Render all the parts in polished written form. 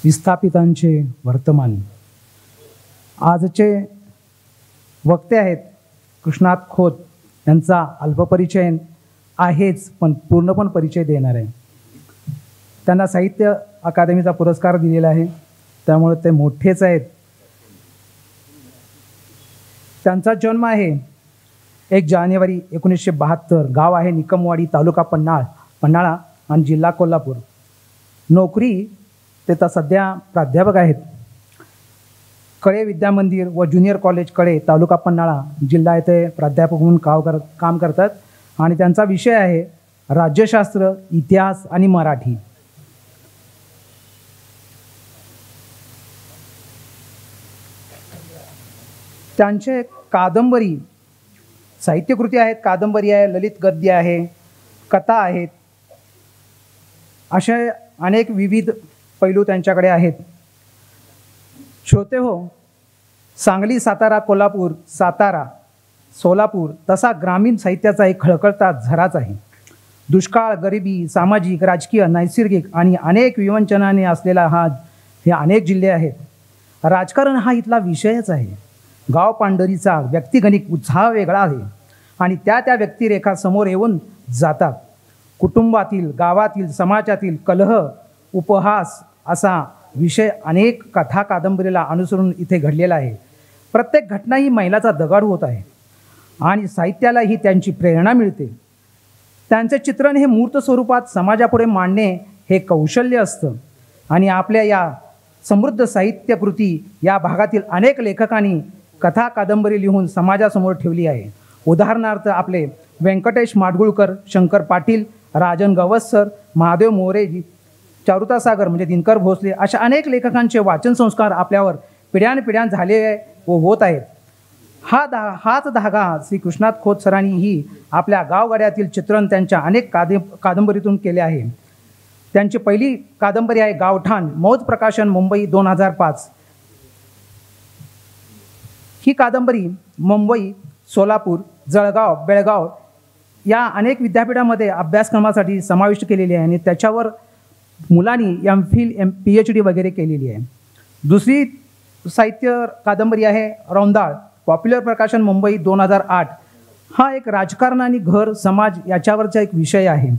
विस्थापितांचे वर्तमान. आजचे वक्ते आहेत कृष्णात खोत. यांचा अल्पपरिचय आहेच, पण पूर्णपण परिचय देणार आहे. त्यांना साहित्य अकादमीचा पुरस्कार दिलेला आहे, त्यामुळे ते मोठेच आहेत. त्यांचा जन्म आहे 1 जानेवारी 1972. गाव आहे निकमवाडी, तालुका पन्हाळा आणि जिल्हा कोल्हापूर. नोकरी ते तर सध्या प्राध्यापक आहेत. कळे विद्यामंदिर व ज्युनियर कॉलेज कळे, तालुका पन्हाळा, जिल्हा येथे प्राध्यापक म्हणून काम करतात. आणि त्यांचा विषय आहे राज्यशास्त्र, इतिहास आणि मराठी. त्यांचे कादंबरी, साहित्यकृती आहेत, कादंबरी आहे, ललित गद्य आहे, कथा आहेत, असे अनेक विविध पैलू त्यांच्याकडे आहेत. श्रोते हो, सांगली, सातारा, कोल्हापूर, सातारा, सोलापूर तसा ग्रामीण साहित्याचा एक खळखळता झराच आहे. दुष्काळ, गरिबी, सामाजिक, राजकीय, नैसर्गिक आणि अनेक विवंचनाने असलेला हे अनेक जिल्हे आहेत. राजकारण हा इथला विषयच आहे. गाव पांढरीचा व्यक्तिगणिक उत्साह वेगळा आहे आणि त्या व्यक्तिरेखा समोर येऊन जातात. कुटुंबातील, गावातील, समाजातील कलह, उपहास असा विषय अनेक कथा कादंबरीला अनुसरून इथे घडलेला आहे. प्रत्येक घटना ही मैलाचा दगड होत आहे आणि साहित्यालाही त्यांची प्रेरणा मिळते. त्यांचे चित्रण हे मूर्त स्वरूपात समाजापुढे मांडणे हे कौशल्य असतं आणि आपल्या या समृद्ध साहित्यकृती या भागातील अनेक लेखकांनी कथा कादंबरी लिहून समाजासमोर ठेवली आहे. उदाहरणार्थ आपले व्यंकटेश माडगुळकर, शंकर पाटील, राजन गवसकर, महादेव मोरे, चारुता सागर म्हणजे दिनकर भोसले अशा अनेक लेखकांचे वाचन संस्कार आपल्यावर पिढ्यानपिढ्या झाले व होत आहेत. हाच धागा श्री कृष्णात खोत सरांनीही आपल्या गावगाड्यातील चित्रण त्यांच्या अनेक कादंबरीतून केले आहे. त्यांची पहिली कादंबरी आहे गावठाण, मौज प्रकाशन, मुंबई, 2005. ही कादंबरी मुंबई, सोलापूर, जळगाव, बेळगाव या अनेक विद्यापीठामध्ये अभ्यासक्रमासाठी समाविष्ट केलेली आहे आणि त्याच्यावर मुलांनी MPhil, PhD वगैरे केलेली आहे. दुसरी साहित्य कादंबरी आहे रौंदाळ, पॉप्युलर प्रकाशन, मुंबई, 2008. हा एक राजकारण आणि घर समाज याच्यावरचा एक विषय आहे.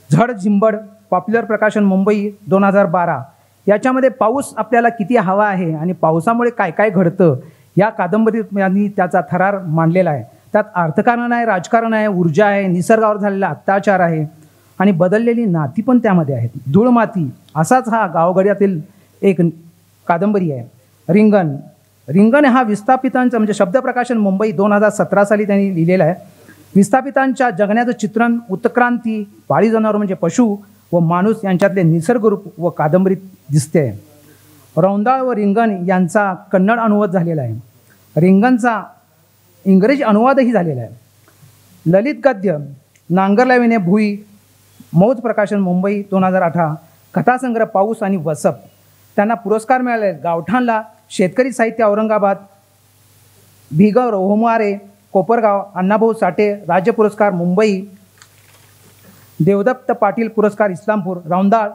झड झिंबड, पॉप्युलर प्रकाशन, मुंबई, 2012. याच्यामध्ये पाऊस आपल्याला किती हवा आहे आणि पावसामुळे काय काय घडतं या कादंबरीत यांनी त्याचा थरार मांडलेला आहे. त्यात अर्थकारण आहे, राजकारण आहे, ऊर्जा आहे, निसर्गावर झालेला अत्याचार आहे आणि बदललेली नाती पण त्यामध्ये आहेत. धूळ माती असाच हा गावगड्यातील एक कादंबरी आहे. रिंगण हा विस्थापितांचा म्हणजे शब्दप्रकाशन, मुंबई, 2017 साली त्यांनी लिहिलेला आहे. विस्थापितांच्या जगण्याचं चित्रण, उत्क्रांती, पाळीव जनावर म्हणजे पशु व माणूस यांच्यातले निसर्गरूप व कादंबरीत दिसते. रौंदाळ व रिंगण यांचा कन्नड अनुवाद झालेला आहे. रिंगणचा इंग्रजी अनुवादही झालेला आहे. ललित गद्य नांगरला विणे भुई, मौज प्रकाशन, मुंबई, 2018. कथासंग्रह पाऊस आणि वसप. त्यांना पुरस्कार मिळाले. गावठाणला शेतकरी साहित्य, औरंगाबाद, भिगव रोहमारे, कोपरगाव, अण्णाभाऊ साठे राज्य पुरस्कार, मुंबई. देवदत्त पाटील पुरस्कार, इस्लामपूर. रौंदाळ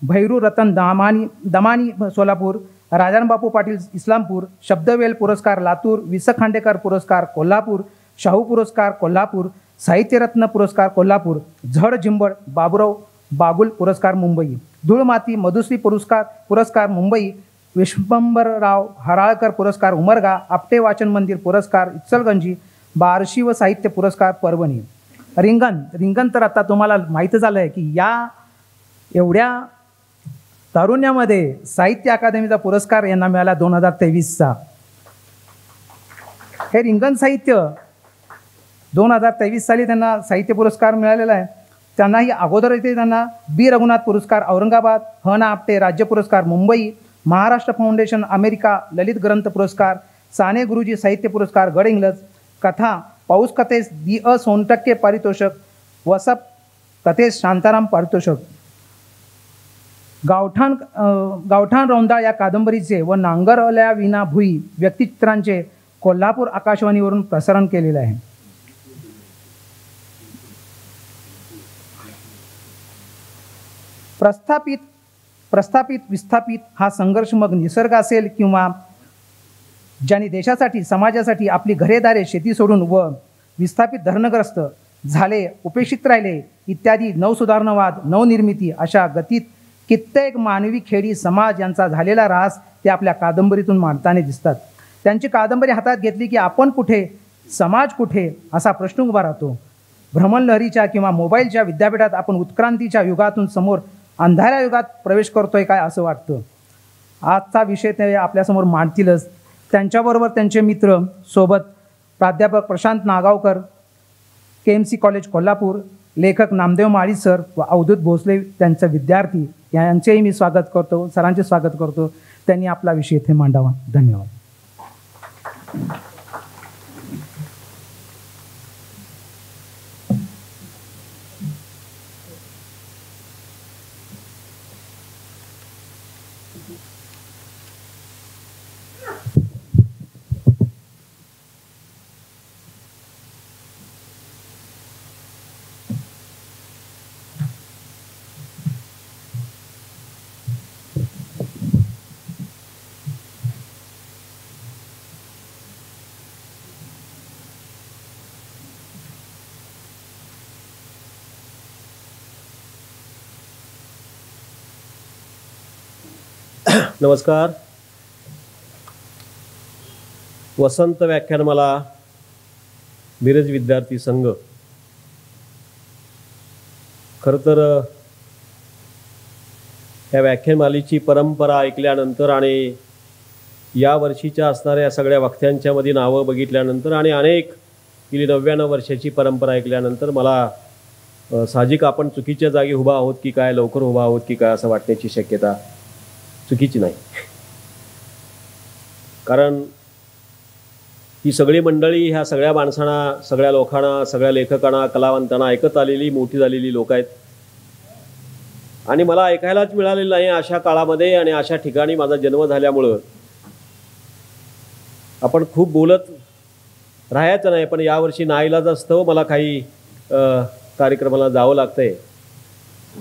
भैरू रतन दमानी, सोलापूर. राजारामबापू पाटील, इस्लामपूर. शब्दवेल पुरस्कार, लातूर. विस खांडेकर पुरस्कार, कोल्हापूर. शाहू पुरस्कार, कोल्हापूर. साहित्यरत्न पुरस्कार, कोल्हापूर. झड झिंबड बाबुराव बागुल पुरस्कार, मुंबई. धूळमाती मधुश्री पुरस्कार, मुंबई. विश्वंभरराव हराळकर पुरस्कार, उमरगा. आपटे वाचन मंदिर पुरस्कार, इचलगंजी. बार्शी व साहित्य पुरस्कार, परभणी. रिंगण तर आता तुम्हाला माहीत झालं आहे की या एवढ्या तारुण्यामध्ये साहित्य अकादमीचा पुरस्कार यांना मिळाला 2023चा. हे रिंगण साहित्य 2023 साली त्यांना साहित्य पुरस्कार मिळालेला आहे. त्यांनाही अगोदर इथे त्यांना बी रघुनाथ पुरस्कार, औरंगाबाद. ह.ना. आपटे राज्य पुरस्कार, मुंबई. महाराष्ट्र फाउंडेशन, अमेरिका ललित ग्रंथ पुरस्कार. साने गुरुजी साहित्य पुरस्कार, गडहिंग्लज. कथा पाऊस कथेस D.A. सोनटक्के पारितोषिक. वसप कथेस शांताराम पारितोषिक. गावठाण रौंदाळ या कादंबरीचे व नांगरल्या विना भुई व्यक्तिचित्रांचे कोल्हापूर आकाशवाणीवरून प्रसारण केलेले आहे. प्रस्थापित प्रस्थापित विस्थापित हा संघर्ष मग निसर्ग असेल किंवा ज्यांनी देशासाठी समाजासाठी आपली घरेदारे शेती सोडून व विस्थापित धरणग्रस्त झाले, उपेक्षित राहिले इत्यादी नवसुधारणवाद, नवनिर्मिती अशा गतीत कित्येक मानवी खेडी समाज यांचा झालेला ऱ्हास ते आपल्या कादंबरीतून मांडताना दिसतात. त्यांची कादंबरी हातात घेतली की आपण कुठे, समाज कुठे असा प्रश्न उभा राहतो. भ्रमणलहरीच्या किंवा मोबाईलच्या विद्यापीठात आपण उत्क्रांतीच्या युगातून समोर अंधाऱ्या युगात प्रवेश करतोय काय असं वाटतं. आजचा विषय ते आपल्यासमोर मांडतीलच. त्यांच्याबरोबर त्यांचे मित्र सोबत प्राध्यापक प्रशांत नागावकर, KMC कॉलेज कोल्हापूर, लेखक नामदेव माळी सर व अवधूत भोसले त्यांचे विद्यार्थी यांचेही मी स्वागत करतो, सरांचे स्वागत करतो. त्यांनी आपला विषय इथे मांडावा. धन्यवाद. नमस्कार. वसंत व्याख्यानमाला मिरज विद्यार्थी संघ. खरं तर या व्याख्यानमालेची परंपरा ऐकल्यानंतर आणि या वर्षीच्या असणाऱ्या सगळ्या वक्त्यांच्या मध्ये नावं बघितल्यानंतर आणि अनेक गेली 99 वर्षाची परंपरा ऐकल्यानंतर मला साहजिक आपण चुकीच्या जागी उभा आहोत की काय, लवकर उभा आहोत की काय असं वाटण्याची शक्यता चुकीची नाही. कारण ही सगळी मंडळी ह्या सगळ्या माणसांना, सगळ्या लोकांना, सगळ्या लेखकांना, कलावंतांना ऐकत आलेली, मोठी झालेली लोक आहेत. आणि मला ऐकायलाच मिळालेलं नाही अशा काळामध्ये आणि अशा ठिकाणी माझा जन्म झाल्यामुळं आपण खूप बोलत राहायचं नाही. पण यावर्षी नाईलाजास्तव मला काही कार्यक्रमाला जावं लागतंय.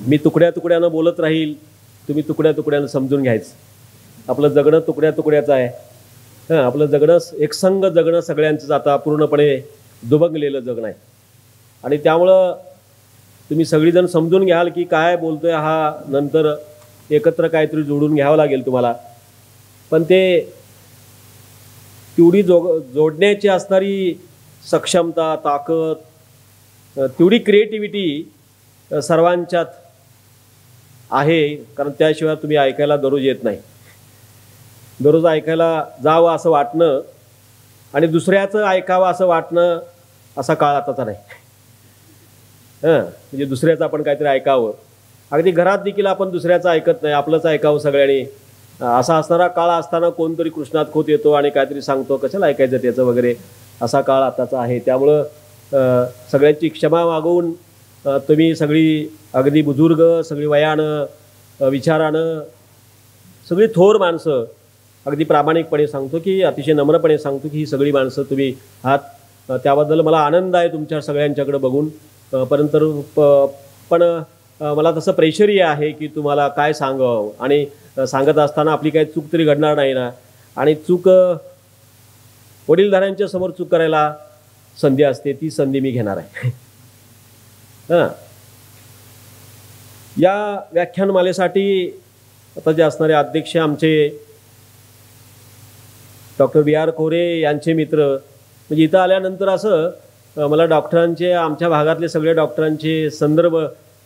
मी तुकड्या तुकड्यानं बोलत राहील, तुम्ही तुकड्या तुकड्यानं समजून घ्यायचं. आपलं जगणं तुकड्या तुकड्याचं आहे. आपलं जगणं एकसंग जगणं सगळ्यांचंच आता पूर्णपणे दुभंगलेलं जगणं आहे. आणि त्यामुळं तुम्ही सगळीजण समजून घ्याल की काय बोलतोय हा, नंतर एकत्र काहीतरी जोडून घ्यावं लागेल तुम्हाला. पण ते तेवढी जोडण्याची असणारी सक्षमता, ताकद, तेवढी क्रिएटिव्हिटी सर्वांच्यात आहे. कारण त्याशिवाय तुम्ही ऐकायला दररोज येत नाही. दररोज ऐकायला जावं असं वाटणं आणि दुसऱ्याचं ऐकावं असं वाटणं असा काळ आताचा नाही. म्हणजे दुसऱ्याचं आपण काहीतरी ऐकावं, अगदी घरात देखील आपण दुसऱ्याचं ऐकत नाही, आपलंच ऐकावं सगळ्यांनी, असा असणारा काळ असताना कोणतरी कृष्णात खोत येतो आणि काहीतरी सांगतो, कशाला ऐकायचं त्याचं वगैरे, असा काळ आताचा आहे. त्यामुळं सगळ्यांची क्षमा मागवून तुम्ही सगळी अगदी बुजुर्ग, सगळी वयानं, विचारानं, सगळी थोर माणसं, अगदी प्रामाणिकपणे सांगतो की अतिशय नम्रपणे सांगतो की ही सगळी माणसं तुम्ही आहात. त्याबद्दल मला आनंद आहे तुमच्या सगळ्यांच्याकडे बघून. पण मला तसं प्रेशरही आहे की तुम्हाला काय सांगावं आणि सांगत असताना आपली काही चूक तरी घडणार नाही ना. आणि चूक वडीलधाऱ्यांच्या समोर चूक करायला संधी असते, ती संधी मी घेणार आहे. या व्याख्यानमालेसाठी आता जे असणारे अध्यक्ष आमचे डॉक्टर BR कोरे यांचे मित्र, म्हणजे इथं आल्यानंतर असं मला डॉक्टरांचे, आमच्या भागातले सगळे डॉक्टरांचे संदर्भ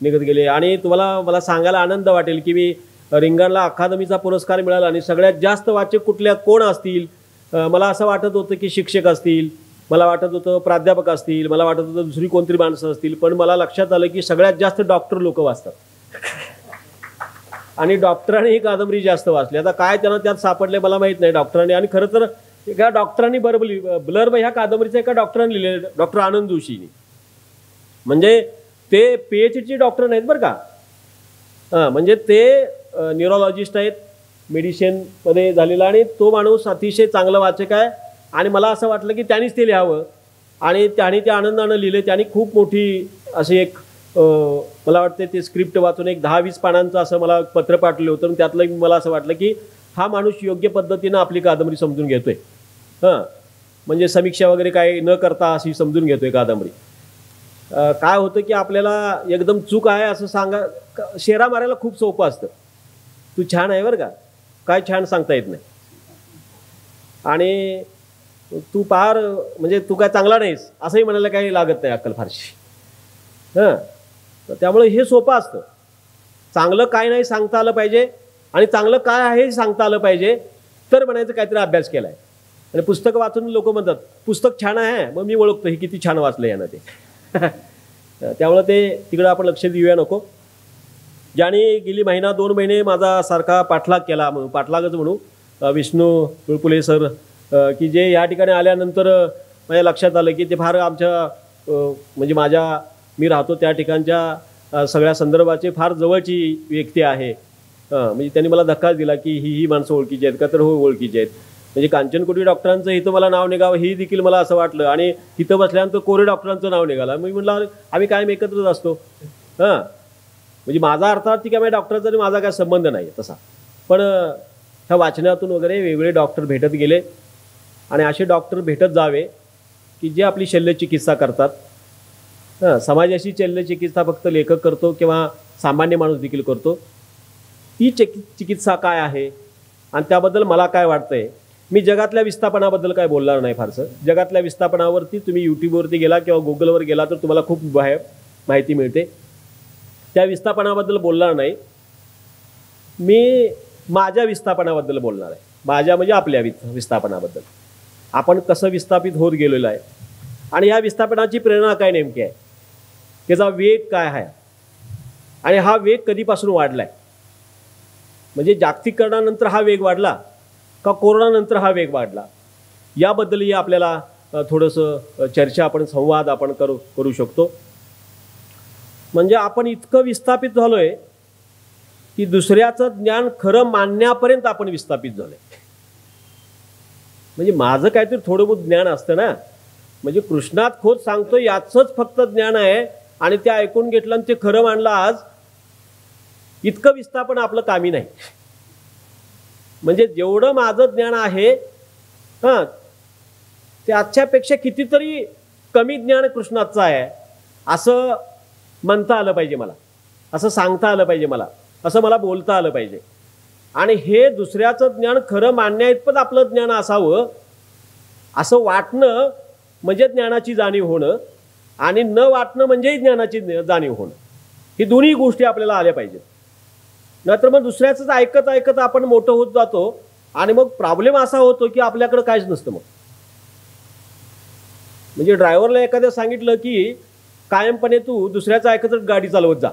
निघत गेले. आणि मला सांगायला आनंद वाटेल की मी रिंगणला अकादमीचा पुरस्कार मिळाला आणि सगळ्यात जास्त वाचक कोण असतील, मला असं वाटत होतं की शिक्षक असतील, मला वाटत होतं प्राध्यापक असतील, मला वाटत होतं दुसरी कोणतरी माणसं असतील. पण मला लक्षात आलं की सगळ्यात जास्त डॉक्टर लोक वाचतात आणि डॉक्टरांनी ही कादंबरी जास्त वाचली. आता काय त्यांना त्यात सापडले मला माहीत नाही डॉक्टरांनी. आणि खरं तर एका डॉक्टरांनी ब्लर्ब ह्या कादंबरीचं एका डॉक्टरांनी लिहिलेलं, डॉक्टर आनंद जोशींनी. म्हणजे ते PhD डॉक्टर नाहीत बरं का. म्हणजे ते न्यूरोलॉजिस्ट आहेत, मेडिसिनमध्ये झालेला. आणि तो माणूस अतिशय चांगला वाचक आहे. आणि मला असं वाटलं की त्यांनीच ते लिहावं आणि त्यांनी ते आनंदानं लिहिले. त्यांनी खूप मोठी अशी एक मला वाटतं ते स्क्रिप्ट वाचून एक 10-20 पानांचं असं मला पत्र पाठवलं होतं. त्यातलं मला असं वाटलं की हा माणूस योग्य पद्धतीनं आपली कादंबरी समजून घेतोय. म्हणजे समीक्षा वगैरे काय न करता अशी समजून घेतोय कादंबरी. काय होतं की आपल्याला एकदम चूक आहे असं सांगा शेरा मारायला खूप सोपं असतं. तू छान आहे बरं का, काय छान सांगता येत नाही, आणि तू फार म्हणजे तू काय चांगला नाहीस असंही म्हणायला काही लागत नाही अक्कल फारशी. तर त्यामुळे हे सोपं असतं. चांगलं काय नाही सांगता आलं पाहिजे आणि चांगलं काय आहे हे सांगता आलं पाहिजे, तर म्हणायचं काहीतरी अभ्यास केला आहे. आणि पुस्तकं वाचून लोक म्हणतात पुस्तक छान आहे, मग मी ओळखतो हे किती छान वाचलं यानं ते. त्यामुळं ते तिकडं आपण लक्ष देऊया नको. ज्याने गेली महिना 2 महिने माझा सारखा पाठलाग केला, म्हणून पाठलागच म्हणू, विष्णू तुळपुले सर, की जे या ठिकाणी आल्यानंतर माझ्या लक्षात आलं की ते फार आमच्या म्हणजे मी राहतो त्या ठिकाणच्या सगळ्या संदर्भाचे फार जवळची व्यक्ती आहे. म्हणजे त्यांनी मला धक्काच दिला की ही माणसं ओळखीची आहेत का, तर हो ओळखीची आहेत. म्हणजे कांचनकोटी डॉक्टरांचं इथं मला नाव निघावं ही देखील मला असं वाटलं, आणि इथं बसल्यानंतर कोरे डॉक्टरांचं नाव निघालं. मी म्हटलं आम्ही कायम एकत्रच असतो. म्हणजे माझा अर्थार्थी काय डॉक्टरचा आणि माझा काय संबंध नाही तसा, पण ह्या वाचनातून वगैरे वेगवेगळे डॉक्टर भेटत गेले, आणि असे डॉक्टर भेटत जावे की जे आपली शल्यचिकित्सा करतात. समाजाशी शल्यचिकित्सा फक्त लेखक करतो किंवा सामान्य माणूस देखील करतो. ती चिकित्सा काय आहे आणि त्याबद्दल मला काय वाटतंय. मी जगातल्या विस्थापनाबद्दल काय बोलणार नाही फारसं. जगातल्या विस्थापनावरती तुम्ही यूट्यूबवरती गेला किंवा गुगलवर गेला तर तुम्हाला खूप माहिती मिळते. त्या विस्थापनाबद्दल बोलणार नाही. मी माझ्या विस्थापनाबद्दल बोलणार आहे. माझ्या म्हणजे आपल्या विस्थापनाबद्दल. आपण कसं विस्थापित होत गेलेलो आहे आणि या विस्थापनाची प्रेरणा काय नेमकी आहे, त्याचा वेग काय आहे, आणि हा वेग कधीपासून वाढला आहे. म्हणजे जागतिकीकरणानंतर हा वेग वाढला का कोरोनानंतर हा वेग वाढला, याबद्दलही आपल्याला थोडंसं चर्चा संवाद आपण करू शकतो. म्हणजे आपण इतकं विस्थापित झालोय की दुसऱ्याचं ज्ञान खरं मानण्यापर्यंत आपण विस्थापित झालोय. म्हणजे माझं काहीतरी थोडं बहुत ज्ञान असतं ना, म्हणजे कृष्णात खोत सांगतो याचंच फक्त ज्ञान आहे, आणि ते ऐकून घेतलं आणि ते खरं मानलं. आज इतकं विस्थापन आपलं कामी नाही. म्हणजे जेवढं माझं ज्ञान आहे त्याच्यापेक्षा कितीतरी कमी ज्ञान कृष्णाचं आहे असं म्हणता आलं पाहिजे मला, असं सांगता आलं पाहिजे मला, असं मला बोलता आलं पाहिजे. आणि हे दुसऱ्याचं ज्ञान खरं मानण्याइतपत आपलं ज्ञान असावं असं वाटणं म्हणजे ज्ञानाची जाणीव होणं, आणि न वाटणं म्हणजे ज्ञानाची जाणीव होणं. ही दोन्ही गोष्टी आपल्याला आल्या पाहिजेत. नाहीतर मग दुसऱ्याचंच ऐकत ऐकत आपण मोठं होत जातो, आणि मग प्रॉब्लेम असा होतो की आपल्याकडे काहीच नसतं. मग म्हणजे ड्रायव्हरला एखाद्या सांगितलं की कायमपणे तू दुसऱ्याचं ऐकतच गाडी चालवत जा,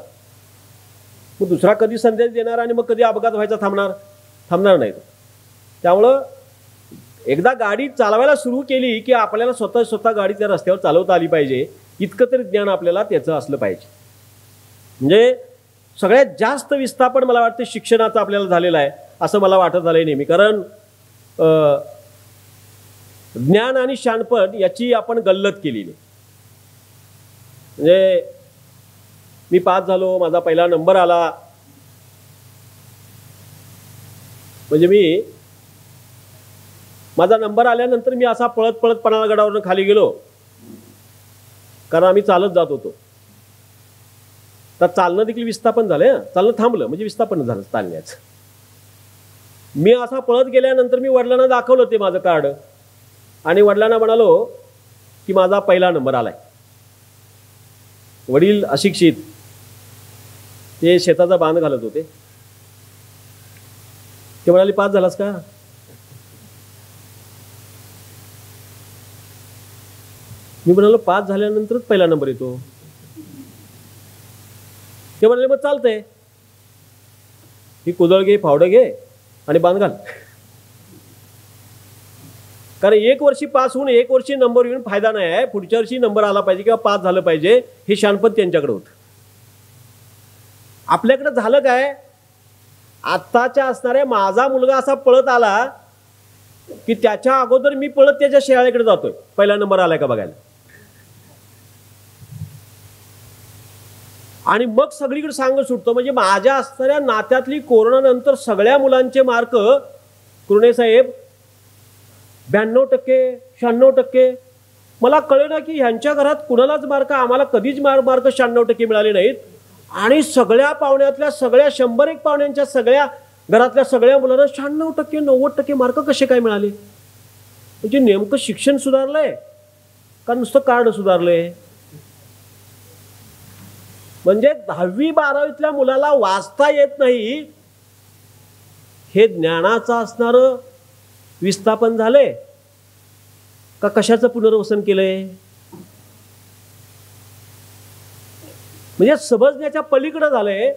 मग दुसरा कधी संदेश देणार आणि मग कधी अपघात व्हायचा थांबणार नाही. त्यामुळं एकदा गाडी चालवायला सुरू केली की आपल्याला स्वतः गाडी त्या रस्त्यावर चालवता आली पाहिजे, इतकं तरी ज्ञान आपल्याला त्याचं असलं पाहिजे. म्हणजे सगळ्यात जास्त विस्थापन मला वाटतं शिक्षणाचं आपल्याला झालेलं आहे असं मला वाटत झालंय नेहमी. कारण ज्ञान आणि शहाणपण याची आपण गल्लत केलेली. म्हणजे मी पास झालो, माझा पहिला नंबर आला, म्हणजे माझा नंबर आल्यानंतर मी असा पळत पळत पन्हाळगडावरून खाली गेलो, कारण आम्ही चालत जात होतो. तर चालणं देखील विस्थापन झालं. चालणं थांबलं म्हणजे विस्थापन झालं चालण्याचं. मी असा पळत गेल्यानंतर मी वडिलांना दाखवलं ते माझं कार्ड, आणि वडिलांना म्हणालो की माझा पहिला नंबर आलाय. वडील अशिक्षित, ते शेताचा बांध घालत होते. ते म्हणाले पास झालास का? मी म्हणालो पास झाल्यानंतरच पहिला नंबर येतो. ते म्हणाले मग चालतंय, ही कुदळ घे, फावडं घे आणि बांध घाल. कारण 1 वर्षी पास होऊन 1 वर्षी नंबर येऊन फायदा नाही आहे. पुढच्या वर्षी नंबर आला पाहिजे किंवा पास झालं पाहिजे, हे शहाणपण त्यांच्याकडे होतं. आपल्याकडे झालं काय, आत्ताच्या असणाऱ्या माझा मुलगा असा पळत आला की त्याच्या अगोदर मी पळत त्याच्या शाळेकडे जातोय पहिला नंबर आलाय का बघायला. आणि मग सगळीकडे सांगत सुटतो. म्हणजे माझ्या असणाऱ्या नात्यातली कोरोनानंतर सगळ्या मुलांचे मार्क कुरणे साहेब 92%, 96%. मला कळेना की ह्यांच्या घरात कुणालाच मार्क, आम्हाला कधीच मार्क 96% मिळाले नाहीत. आणि सगळ्या पाहुण्यातल्या सगळ्या 101 पाहुण्यांच्या सगळ्या घरातल्या सगळ्या मुलांना 96%, 90% मार्क कसे काय मिळाले? म्हणजे नेमकं शिक्षण सुधारलंय का नुसतं कार्ड सुधारलंय? म्हणजे 10वी 12वीतल्या मुलाला वाचता येत नाही, हे ज्ञानाचं असणारं विस्थापन झालंय का कशाचं पुनर्वसन केलंय? म्हणजे समजण्याच्या पलीकडे झालंय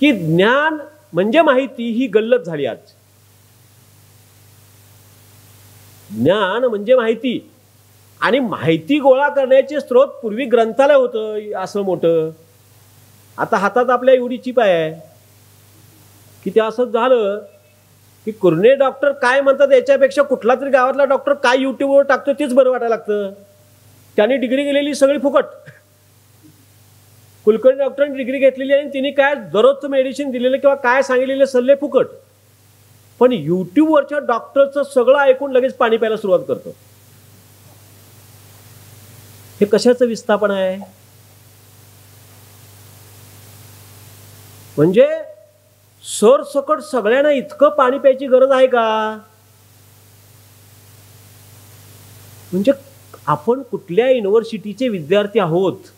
की ज्ञान म्हणजे माहिती ही गल्लत झाली आज. ज्ञान म्हणजे माहिती, आणि माहिती गोळा करण्याचे स्रोत पूर्वी ग्रंथालय होतं असं मोठं. आता हातात आपल्या एवढी चिप आहे की ते असं झालं की कुरणे डॉक्टर काय म्हणतात याच्यापेक्षा कुठला तरी गावातला डॉक्टर काय युट्यूबवर टाकतो तेच बरं वाटायला लागतं. त्याने डिग्री गेलेली सगळी फुकट. कुलकर्णी डॉक्टरांनी डिग्री घेतलेली आहे आणि तिने काय दररोजचं मेडिसिन दिलेलं किंवा काय सांगितलेले सल्ले फुकट. पण युट्यूबवरच्या डॉक्टरचं सगळं ऐकून लगेच पाणी प्यायला सुरुवात करतो. हे कशाचं विस्थापन आहे? म्हणजे सरसकट सगळ्यांना इतकं पाणी प्यायची गरज आहे का? म्हणजे आपण कुठल्या युनिव्हर्सिटीचे विद्यार्थी आहोत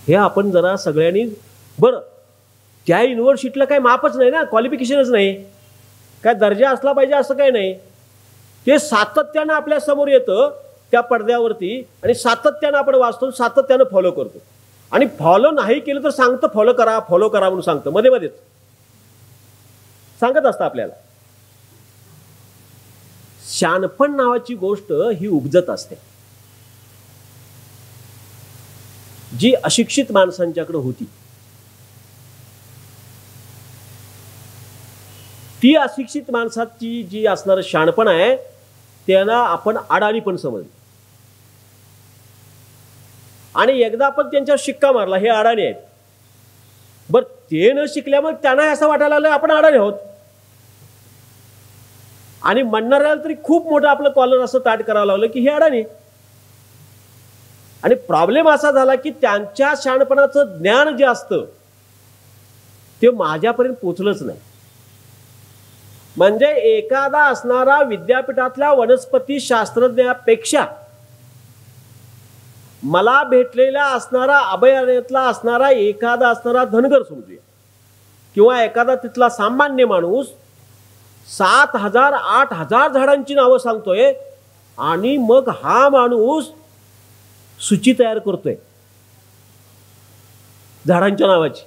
हे आपण जरा सगळ्यांनी, बरं त्या युनिव्हर्सिटीला काही मापच नाही ना, क्वालिफिकेशनच नाही, काय दर्जा असला पाहिजे असं काही नाही. ते सातत्यानं आपल्या समोर येतं त्या पडद्यावरती आणि सातत्यानं आपण वाचतो, सातत्यानं फॉलो करतो. आणि फॉलो नाही केलं तर सांगतं फॉलो करा म्हणून सांगतं, मध्ये मध्येच सांगत असतं आपल्याला. शहाणपण नावाची गोष्ट ही उपजत असते जी अशिक्षित माणसांच्याकडे होती. ती अशिक्षित माणसाची जी असणारं शहाणपण आहे त्यांना आपण अडाणी पण समजलं. आणि एकदा आपण त्यांच्यावर शिक्का मारला हे अडाणी आहेत. बरं ते न शिकल्यामुळे त्यांना असं वाटायला लागलं आपण अडाणी आहोत. आणि म्हणणाऱ्याला तरी खूप मोठं आपलं कॉलर असं ताट करावं लागलं की हे अडाणी. आणि प्रॉब्लेम असा झाला की त्यांच्या शहाणपणाचं ज्ञान जे असतं ते माझ्यापर्यंत पोचलंच नाही. म्हणजे एखादा असणारा विद्यापीठातल्या वनस्पती शास्त्रज्ञापेक्षा मला भेटलेला असणारा अभयारण्यातला असणारा एखादा असणारा धनगर समजूया किंवा एखादा तिथला सामान्य माणूस 7,000 8,000 झाडांची नावं सांगतोय आणि मग हा माणूस सूची तयार करतोय झाडांच्या नावाची.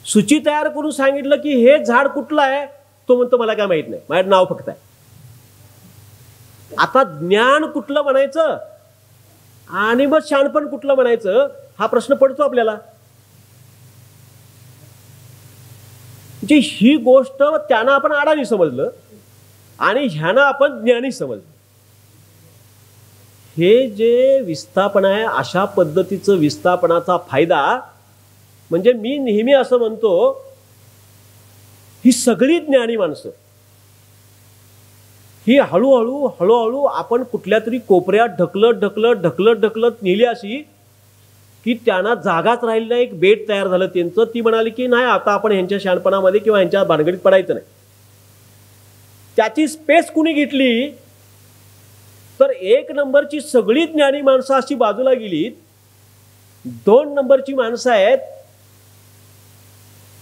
सूची तयार करून सांगितलं की हे झाड कुठलं आहे, तो म्हणतो मला काय माहित नाही, माझं नाव फक्त आहे. आता ज्ञान कुठलं म्हणायचं आणि मग शहाणपण कुठलं म्हणायचं हा प्रश्न पडतो आपल्याला. म्हणजे ही गोष्ट त्यांना आपण अडाणी समजलं आणि ह्यांना आपण ज्ञानी समजलं. हे जे विस्थापन आहे अशा पद्धतीचं विस्थापनाचा फायदा म्हणजे मी नेहमी असं म्हणतो ही सगळी ज्ञानी माणसं ही हळूहळू आपण कुठल्या तरी कोपऱ्यात ढकलत नेली अशी की त्यांना जागाच राहिली नाही. एक बेट तयार झालं त्यांचं. ती म्हणाली की नाही आता आपण ह्यांच्या शहाणपणामध्ये किंवा ह्यांच्या भानगडीत पडायचं नाही. त्याची स्पेस कुणी घेतली तर 1 नंबरची सगळी ज्ञानी माणसं अशी बाजूला गेलीत. 2 नंबरची माणसं आहेत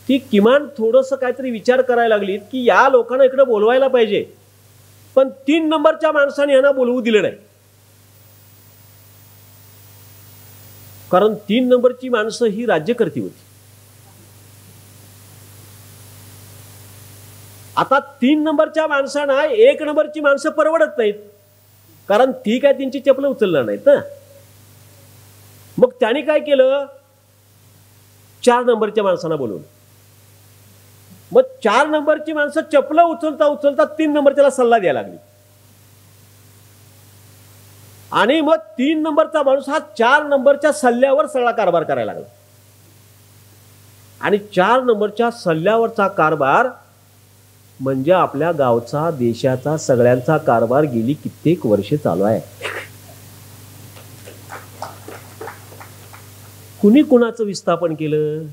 ती किमान थोडंसं काहीतरी विचार करायला लागलीत की या लोकांना इकडे बोलवायला पाहिजे. पण 3 नंबरच्या माणसाने यांना बोलवू दिलं नाही. कारण 3 नंबरची माणसं ही राज्यकर्ती होती. आता 3 नंबरच्या माणसांना 1 नंबरची माणसं परवडत नाहीत कारण ती काय त्यांची चपलं उचलणार नाहीत ना. मग त्यांनी काय केलं 4 नंबरच्या माणसांना बोलवलं. मग 4 नंबरची माणसं चपलं उचलता 3 नंबर त्याला सल्ला द्यायला लागली. आणि मग 3 नंबरचा माणूस हा 4 नंबरच्या सल्ल्यावर सगळा कारभार करायला लागला. आणि 4 नंबरच्या सल्ल्यावरचा कारभार म्हणजे आपल्या गावचा, देशाचा, सगळ्यांचा कारभार गेली कित्येक वर्षे चालू आहे. कुणी कुणाचं विस्थापन केलं?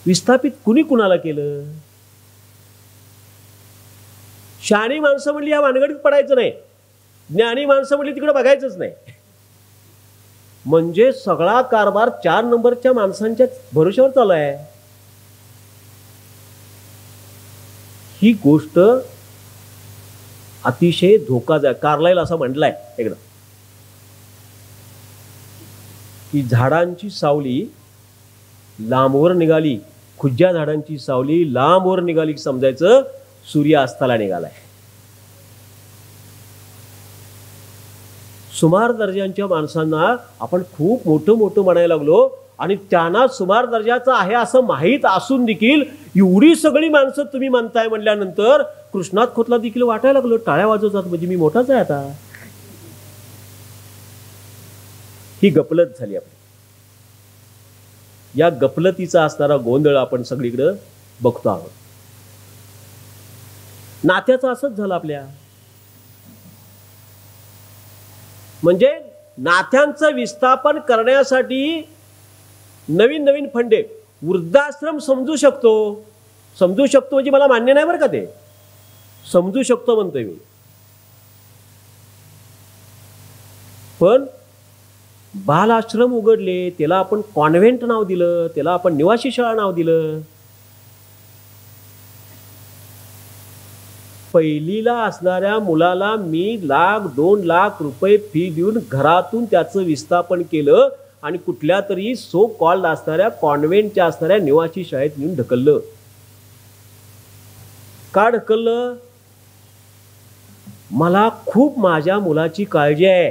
विस्थापित कुणी कुणाला केलं? शहाणी माणसं म्हणली या भानगडीत पडायचं नाही, ज्ञानी माणसं म्हणली तिकडे बघायचंच नाही. म्हणजे सगळा कारभार 4 नंबरच्या माणसांच्या भरोश्यावर चालू आहे. ही गोष्ट अतिशय धोकादायक. कार्लाईल असं म्हटलंय एकदा की झाडांची सावली लांबवर निघाली, खुज्या झाडांची सावली लांबवर निघाली समजायचं सूर्य अस्ताला निघालाय. सुमार दर्जाच्या माणसांना आपण खूप मोठं मोठं म्हणायला लागलो आणि त्यांना सुमार दर्जाचं आहे असं माहीत असून देखील एवढी सगळी माणसं तुम्ही म्हणताय म्हणल्यानंतर कृष्णात खोतला देखील वाटायला लागलो, टाळ्या वाजवतात म्हणजे मी मोठाच आहे आता. ही गपलत झाली आपली. या गपलतीचा असणारा गोंधळ आपण सगळीकडे बघतो आहोत. नात्याचं असंच झालं आपल्या. म्हणजे नात्यांचं विस्थापन करण्यासाठी नवीन नवीन फंडे. वृद्धाश्रम समजू शकतो म्हणजे मला मान्य नाही बरं का, ते समजू शकतो म्हणतोय मी. पण बालआश्रम उघडले, त्याला आपण कॉन्व्हेंट नाव दिलं, त्याला आपण निवासी शाळा नाव दिलं. पहिलीला असणाऱ्या मुलाला मी 1,00,000-2 लाख रुपये फी देऊन घरातून त्याचं विस्थापन केलं आणि कुठल्या तरी सो कॉल्ड असणाऱ्या कॉन्व्हेंटच्या असणाऱ्या निवासी शाळेत नेऊन ढकललं. का ढकललं? मला खूप माझ्या मुलाची काळजी आहे.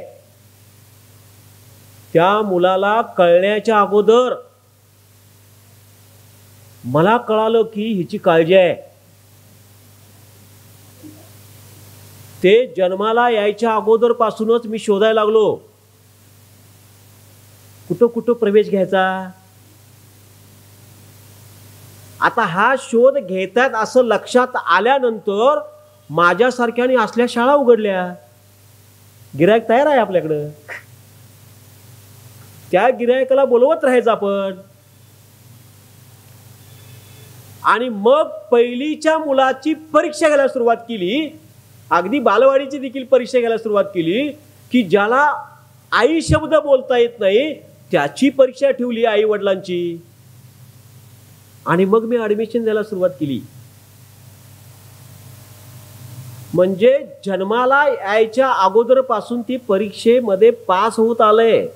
त्या मुलाला कळण्याच्या अगोदर मला कळालं की हिची काळजी आहे. ते जन्माला यायच्या अगोदर पासूनच मी शोधायला लागलो कुठं कुठं प्रवेश घ्यायचा. आता हा शोध घेतात असं लक्षात आल्यानंतर माझ्यासारख्याने असल्या शाळा उघडल्या. गिरायक तयार आहे आपल्याकडं, त्या गिरायकाला बोलवत राहायचं आपण. आणि मग पहिलीच्या मुलाची परीक्षा घ्यायला सुरुवात केली. अगदी बालवाडीची देखील परीक्षा घ्यायला सुरुवात केली की ज्याला आई शब्द बोलता येत नाही त्याची परीक्षा ठेवली आई वडिलांची. आणि मग मी ऍडमिशन द्यायला सुरुवात केली. म्हणजे जन्माला यायच्या अगोदर पासून ती परीक्षेमध्ये पास होत आलंय.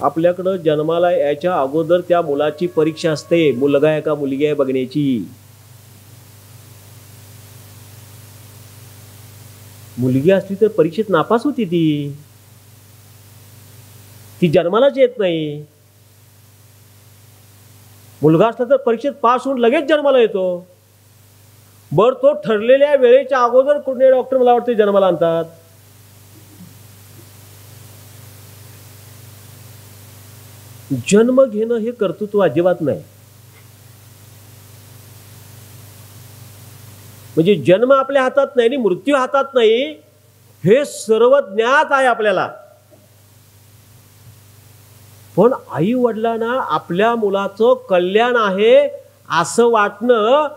आपल्याकडं जन्माला यायच्या अगोदर त्या मुलाची परीक्षा असते, मुलगा आहे का मुलगी आहे बघण्याची. मुलगी असली तर परीक्षेत नापास होती ती जन्मालाच येत नाही. मुलगा असला तर परीक्षेत पास होऊन लगेच जन्माला येतो. बर तो ठरलेल्या वेळेच्या अगोदर कुठले डॉक्टर मला वाटते जन्माला आणतात. जन्म घेणं हे कर्तृत्व अजिबात नाही. म्हणजे जन्म आपल्या हातात नाही आणि मृत्यू हातात नाही, हे सर्व ज्ञात आहे आपल्याला. पण आई वडिलांना आपल्या मुलाचं कल्याण आहे असं वाटणं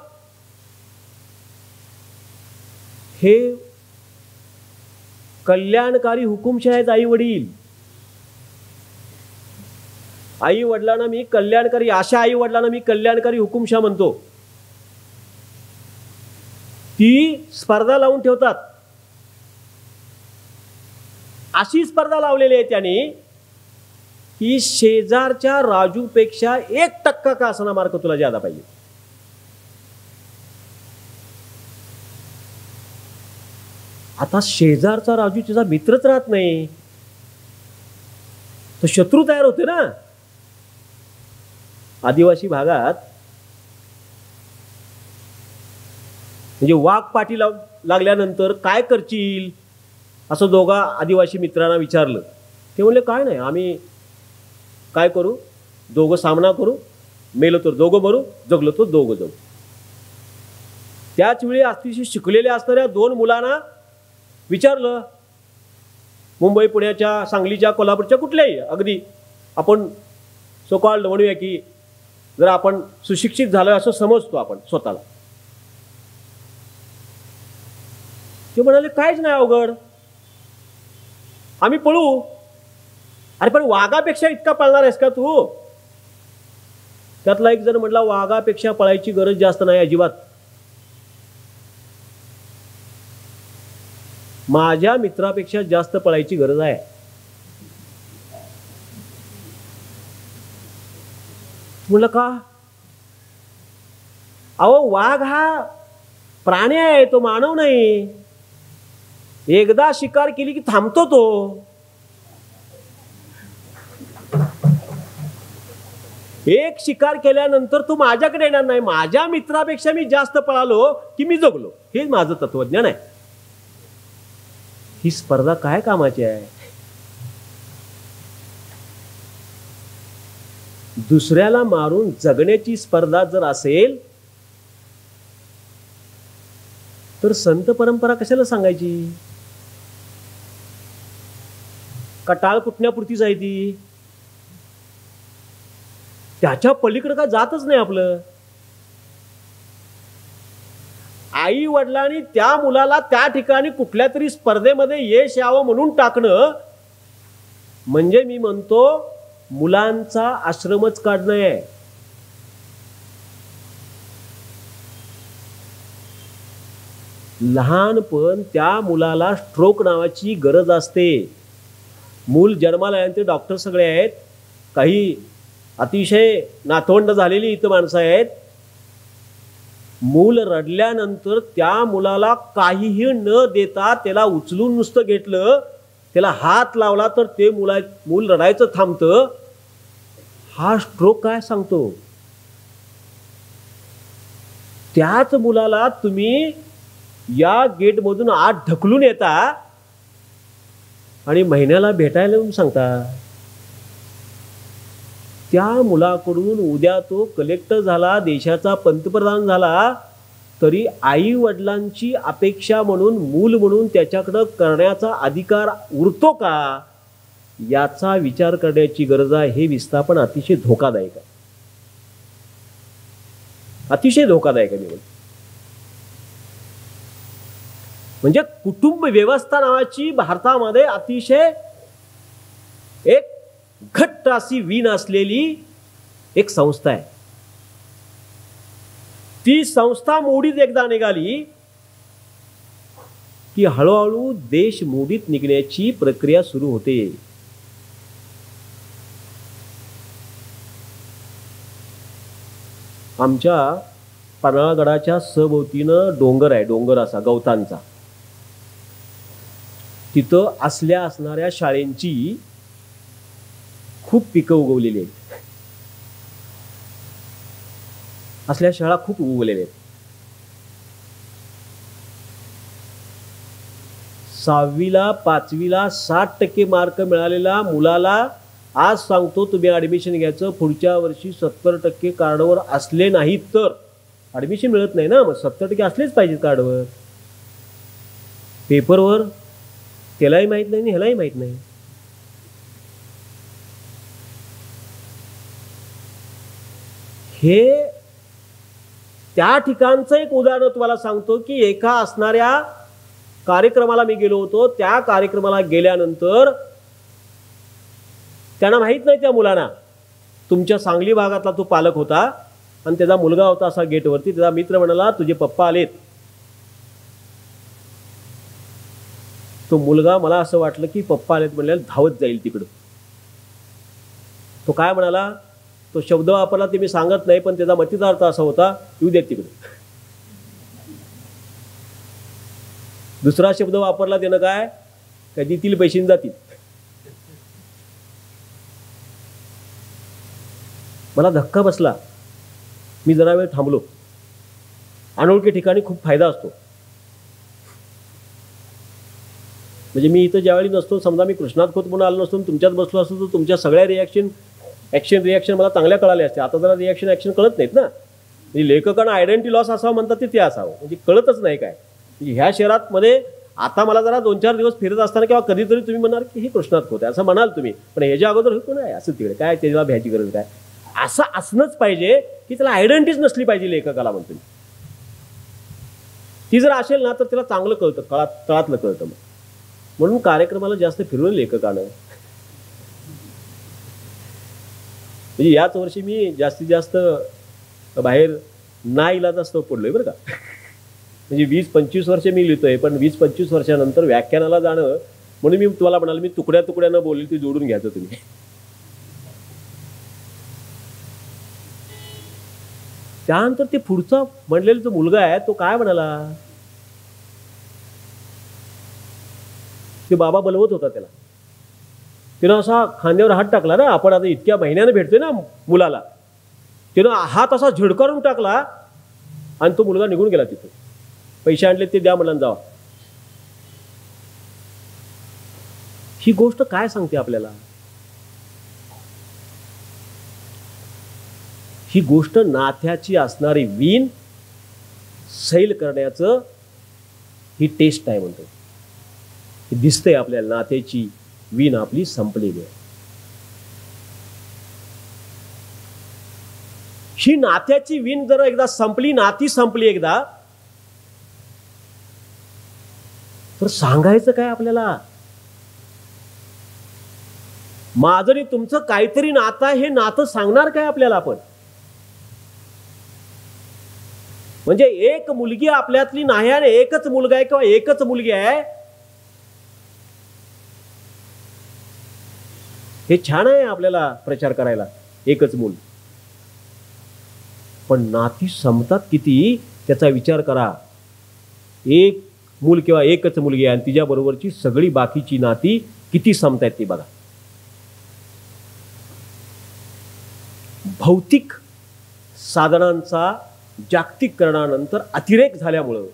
हे कल्याणकारी हुकुमशाही आहेत आई वडील. आई वडिलांना मी कल्याणकारी, अशा आई वडिलांना मी कल्याणकारी हुकुमशाह म्हणतो. ती स्पर्धा लावून ठेवतात. अशी स्पर्धा लावलेली आहे त्यांनी की शेजारच्या राजूपेक्षा 1% का असना मार्क तुला ज्यादा पाहिजे. आता शेजारचा राजू तिचा मित्रच राहत नाही तर शत्रू तयार होते ना. आदिवासी भागात म्हणजे वाघ पाठी लागल्यानंतर काय करशील असं दोघा आदिवासी मित्रांना विचारलं. ते म्हणले काय नाही, आम्ही काय करू, दोघं सामना करू, मेलो तर दोघं मरू, जगलो तर दोघं जगू. त्याच वेळी अतिशय शिकलेल्या असणाऱ्या दोन मुलांना विचारलं, मुंबई पुण्याच्या सांगलीच्या कोल्हापूरच्या कुठल्याही, अगदी आपण सो कॉल्ड म्हणूया की जर आपण सुशिक्षित झालोय असं समजतो आपण स्वतःला. ते म्हणाले काहीच नाही अवघड, आम्ही पळू. अरे पण वाघापेक्षा इतका पळणार आहेस का तू? त्यातला एक जण म्हटला वाघापेक्षा पळायची गरज जास्त नाही अजिबात. माझ्या मित्रापेक्षा जास्त पळायची गरज आहे. म्हणलं का? अहो वाघ हा प्राणी आहे, तो मानव नाही. एकदा शिकार केली की थांबतो तो. एक शिकार केल्यानंतर तो माझ्याकडे येणार नाही. माझ्या मित्रापेक्षा मी जास्त पळालो की मी जगलो, हे माझं तत्वज्ञान आहे. ही स्पर्धा काय कामाची आहे? दुसऱ्याला मारून जगण्याची स्पर्धा जर असेल तर संत परंपरा कशाला सांगायची? कटाळ कुटण्यापुरतीच आहे ती. त्याच्या पलीकडे का जातच नाही आपलं. आई वडिलांनी त्या मुलाला त्या ठिकाणी कुठल्या तरी स्पर्धेमध्ये यश यावं म्हणून टाकणं म्हणजे मी म्हणतो मुलांचा आश्रमच काढणं आहे. लहानपण त्या मुलाला स्ट्रोक नावाची गरज असते. मूल जन्माला आल्यानंतर डॉक्टर सगळे आहेत, काही अतिशय नातवंड झालेली इथं माणसं आहेत. मूल रडल्यानंतर त्या मुलाला काहीही न देता त्याला उचलून नुसतं घेतलं, त्याला हात लावला तर ते मूल रडायचं थांबतं. हा स्ट्रोक काय सांगतो? त्याच मुलाला तुम्ही या गेटमधून आत ढकलून येता आणि महिन्याला भेटायला येऊन सांगता. त्या मुलाकडून उद्या तो कलेक्टर झाला, देशाचा पंतप्रधान झाला, तरी आई वडिलांची अपेक्षा म्हणून मूल म्हणून त्याच्याकडं करण्याचा अधिकार उरतो का, याचा विचार करण्याची गरज आहे. हे विस्थापन अतिशय धोकादायक आहे, अतिशय धोकादायक आहे. म्हणजे कुटुंब व्यवस्था नावाची भारतामध्ये अतिशय एक घट्ट अशी वीण असलेली एक संस्था आहे. ती संस्था मोडीत एकदा निघाली की हळूहळू देश मोडीत निघण्याची प्रक्रिया सुरू होते. आमच्या पन्हाळगडाच्या सभोवतीनं डोंगर आहे, डोंगर असा गवतांचा. तिथं असणाऱ्या शाळेंची खूप पिकं उगवलेली आहेत. असल्या शाळा खूप उगवलेल्या आहेत. 6वीला 5वीला 60% मार्क मिळालेला मुलाला आज सांगतो तुम्ही ऍडमिशन घ्यायचं, पुढच्या वर्षी 70% कार्डवर असले नाहीत तर ऍडमिशन मिळत नाही ना. मग 70% असलेच पाहिजेत कार्डवर. पेपरवर त्यालाही माहित नाही आणि ह्यालाही माहित नाही. हे त्या ठिकाणचं एक उदाहरण तुम्हाला सांगतो की एका असणाऱ्या कार्यक्रमाला मी गेलो होतो. त्या कार्यक्रमाला गेल्यानंतर त्यांना माहित नाही, त्या मुलांना, तुमच्या सांगली भागातला तो पालक होता आणि त्याचा मुलगा होता असा गेटवरती. त्याचा मित्र म्हणाला तुझे पप्पा आलेत. तो मुलगा, मला असं वाटलं की पप्पा आलेत म्हणल्यावर धावत जाईल तिकडं. तो काय म्हणाला, तो शब्द वापरला ते मी सांगत नाही, पण त्याचा मतीचा अर्थ असा होता, येऊ देत तिकडे. दुसरा शब्द वापरला त्यानं, काय देतील पैसे जातील. मला धक्का बसला. मी जरा वेळ थांबलो. अनोळखी ठिकाणी खूप फायदा असतो. म्हणजे मी इथं ज्यावेळी नसतो, समजा मी कृष्णात खोत म्हणून आलो नसतो, तुमच्यात बसलो असतो, तर तुमच्या सगळ्या ॲक्शन रिॲक्शन मला चांगल्या कळाल्या असते. आता जरा ॲक्शन कळत नाहीत ना. म्हणजे लेखकांना आयडेंटिटी लॉस असावं म्हणतात ते असावं, म्हणजे कळतच नाही काय. म्हणजे ह्या शहरात मध्ये आता मला जरा 2-4 दिवस फिरत असताना किंवा कधीतरी तुम्ही म्हणाल की हे कृष्णात खोत आहे असं म्हणाल तुम्ही, पण ह्याच्या अगोदर हे कोण आहे असं तिकडे काय त्याला भ्यायची गरज काय. असं असणंच पाहिजे की त्याला आयडेंटिटीच नसली पाहिजे लेखकाला म्हणतो मी. ती जर असेल ना तर त्याला चांगलं कळतं, तळातलं कळतं. मग म्हणून कार्यक्रमाला जास्त फिरवलं लेखकानं. म्हणजे याच वर्षी मी जास्तीत जास्त बाहेर नाईलाजास्तव पडलोय बरं का. म्हणजे 20-25 वर्ष मी लिहितोय, पण 20-25 वर्षानंतर व्याख्यानाला जाणं, म्हणून मी तुम्हाला म्हणाल मी तुकड्या तुकड्यानं बोलली ती जोडून घ्यायचं तुम्ही. त्यानंतर ते पुढचा म्हणलेला जो मुलगा आहे तो काय म्हणाला, ते बाबा बोलवत होता त्याला, तिनं असा खांद्यावर हात टाकला ना, आपण आता इतक्या महिन्यानं भेटतोय ना मुलाला, तिनं हात असा झिडकारून टाकला आणि तो मुलगा निघून गेला. तिथून पैसे आणले ते द्या म्हणला जावा. ही गोष्ट काय सांगते आपल्याला, ही गोष्ट नात्याची असणारी वीण सैल करण्याचं ही टेस्ट आहे म्हणतो. दिसतंय आपल्याला नात्याची वीण आपली संपलेली आहे. ही नात्याची वीण जर एकदा संपली, नाती संपली एकदा, तर सांगायचं काय आपल्याला. माझं आणि तुमचं काहीतरी नातं, हे नातं सांगणार काय आपल्याला आपण. म्हणजे एक मुलगी आपल्यातली नाही आणि एकच मुलगा आहे किंवा एकच मुलगी आहे, हे छान आहे आपल्याला प्रचार करायला, एकच मूल. पण नाती संपतात किती त्याचा विचार करा. एक मूल किंवा एकच मुलगी आहे आणि तिच्याबरोबरची सगळी बाकीची नाती किती संपतायत ती बघा. भौतिक साधनांचा जागतिकीकरणानंतर अतिरेक झाल्यामुळं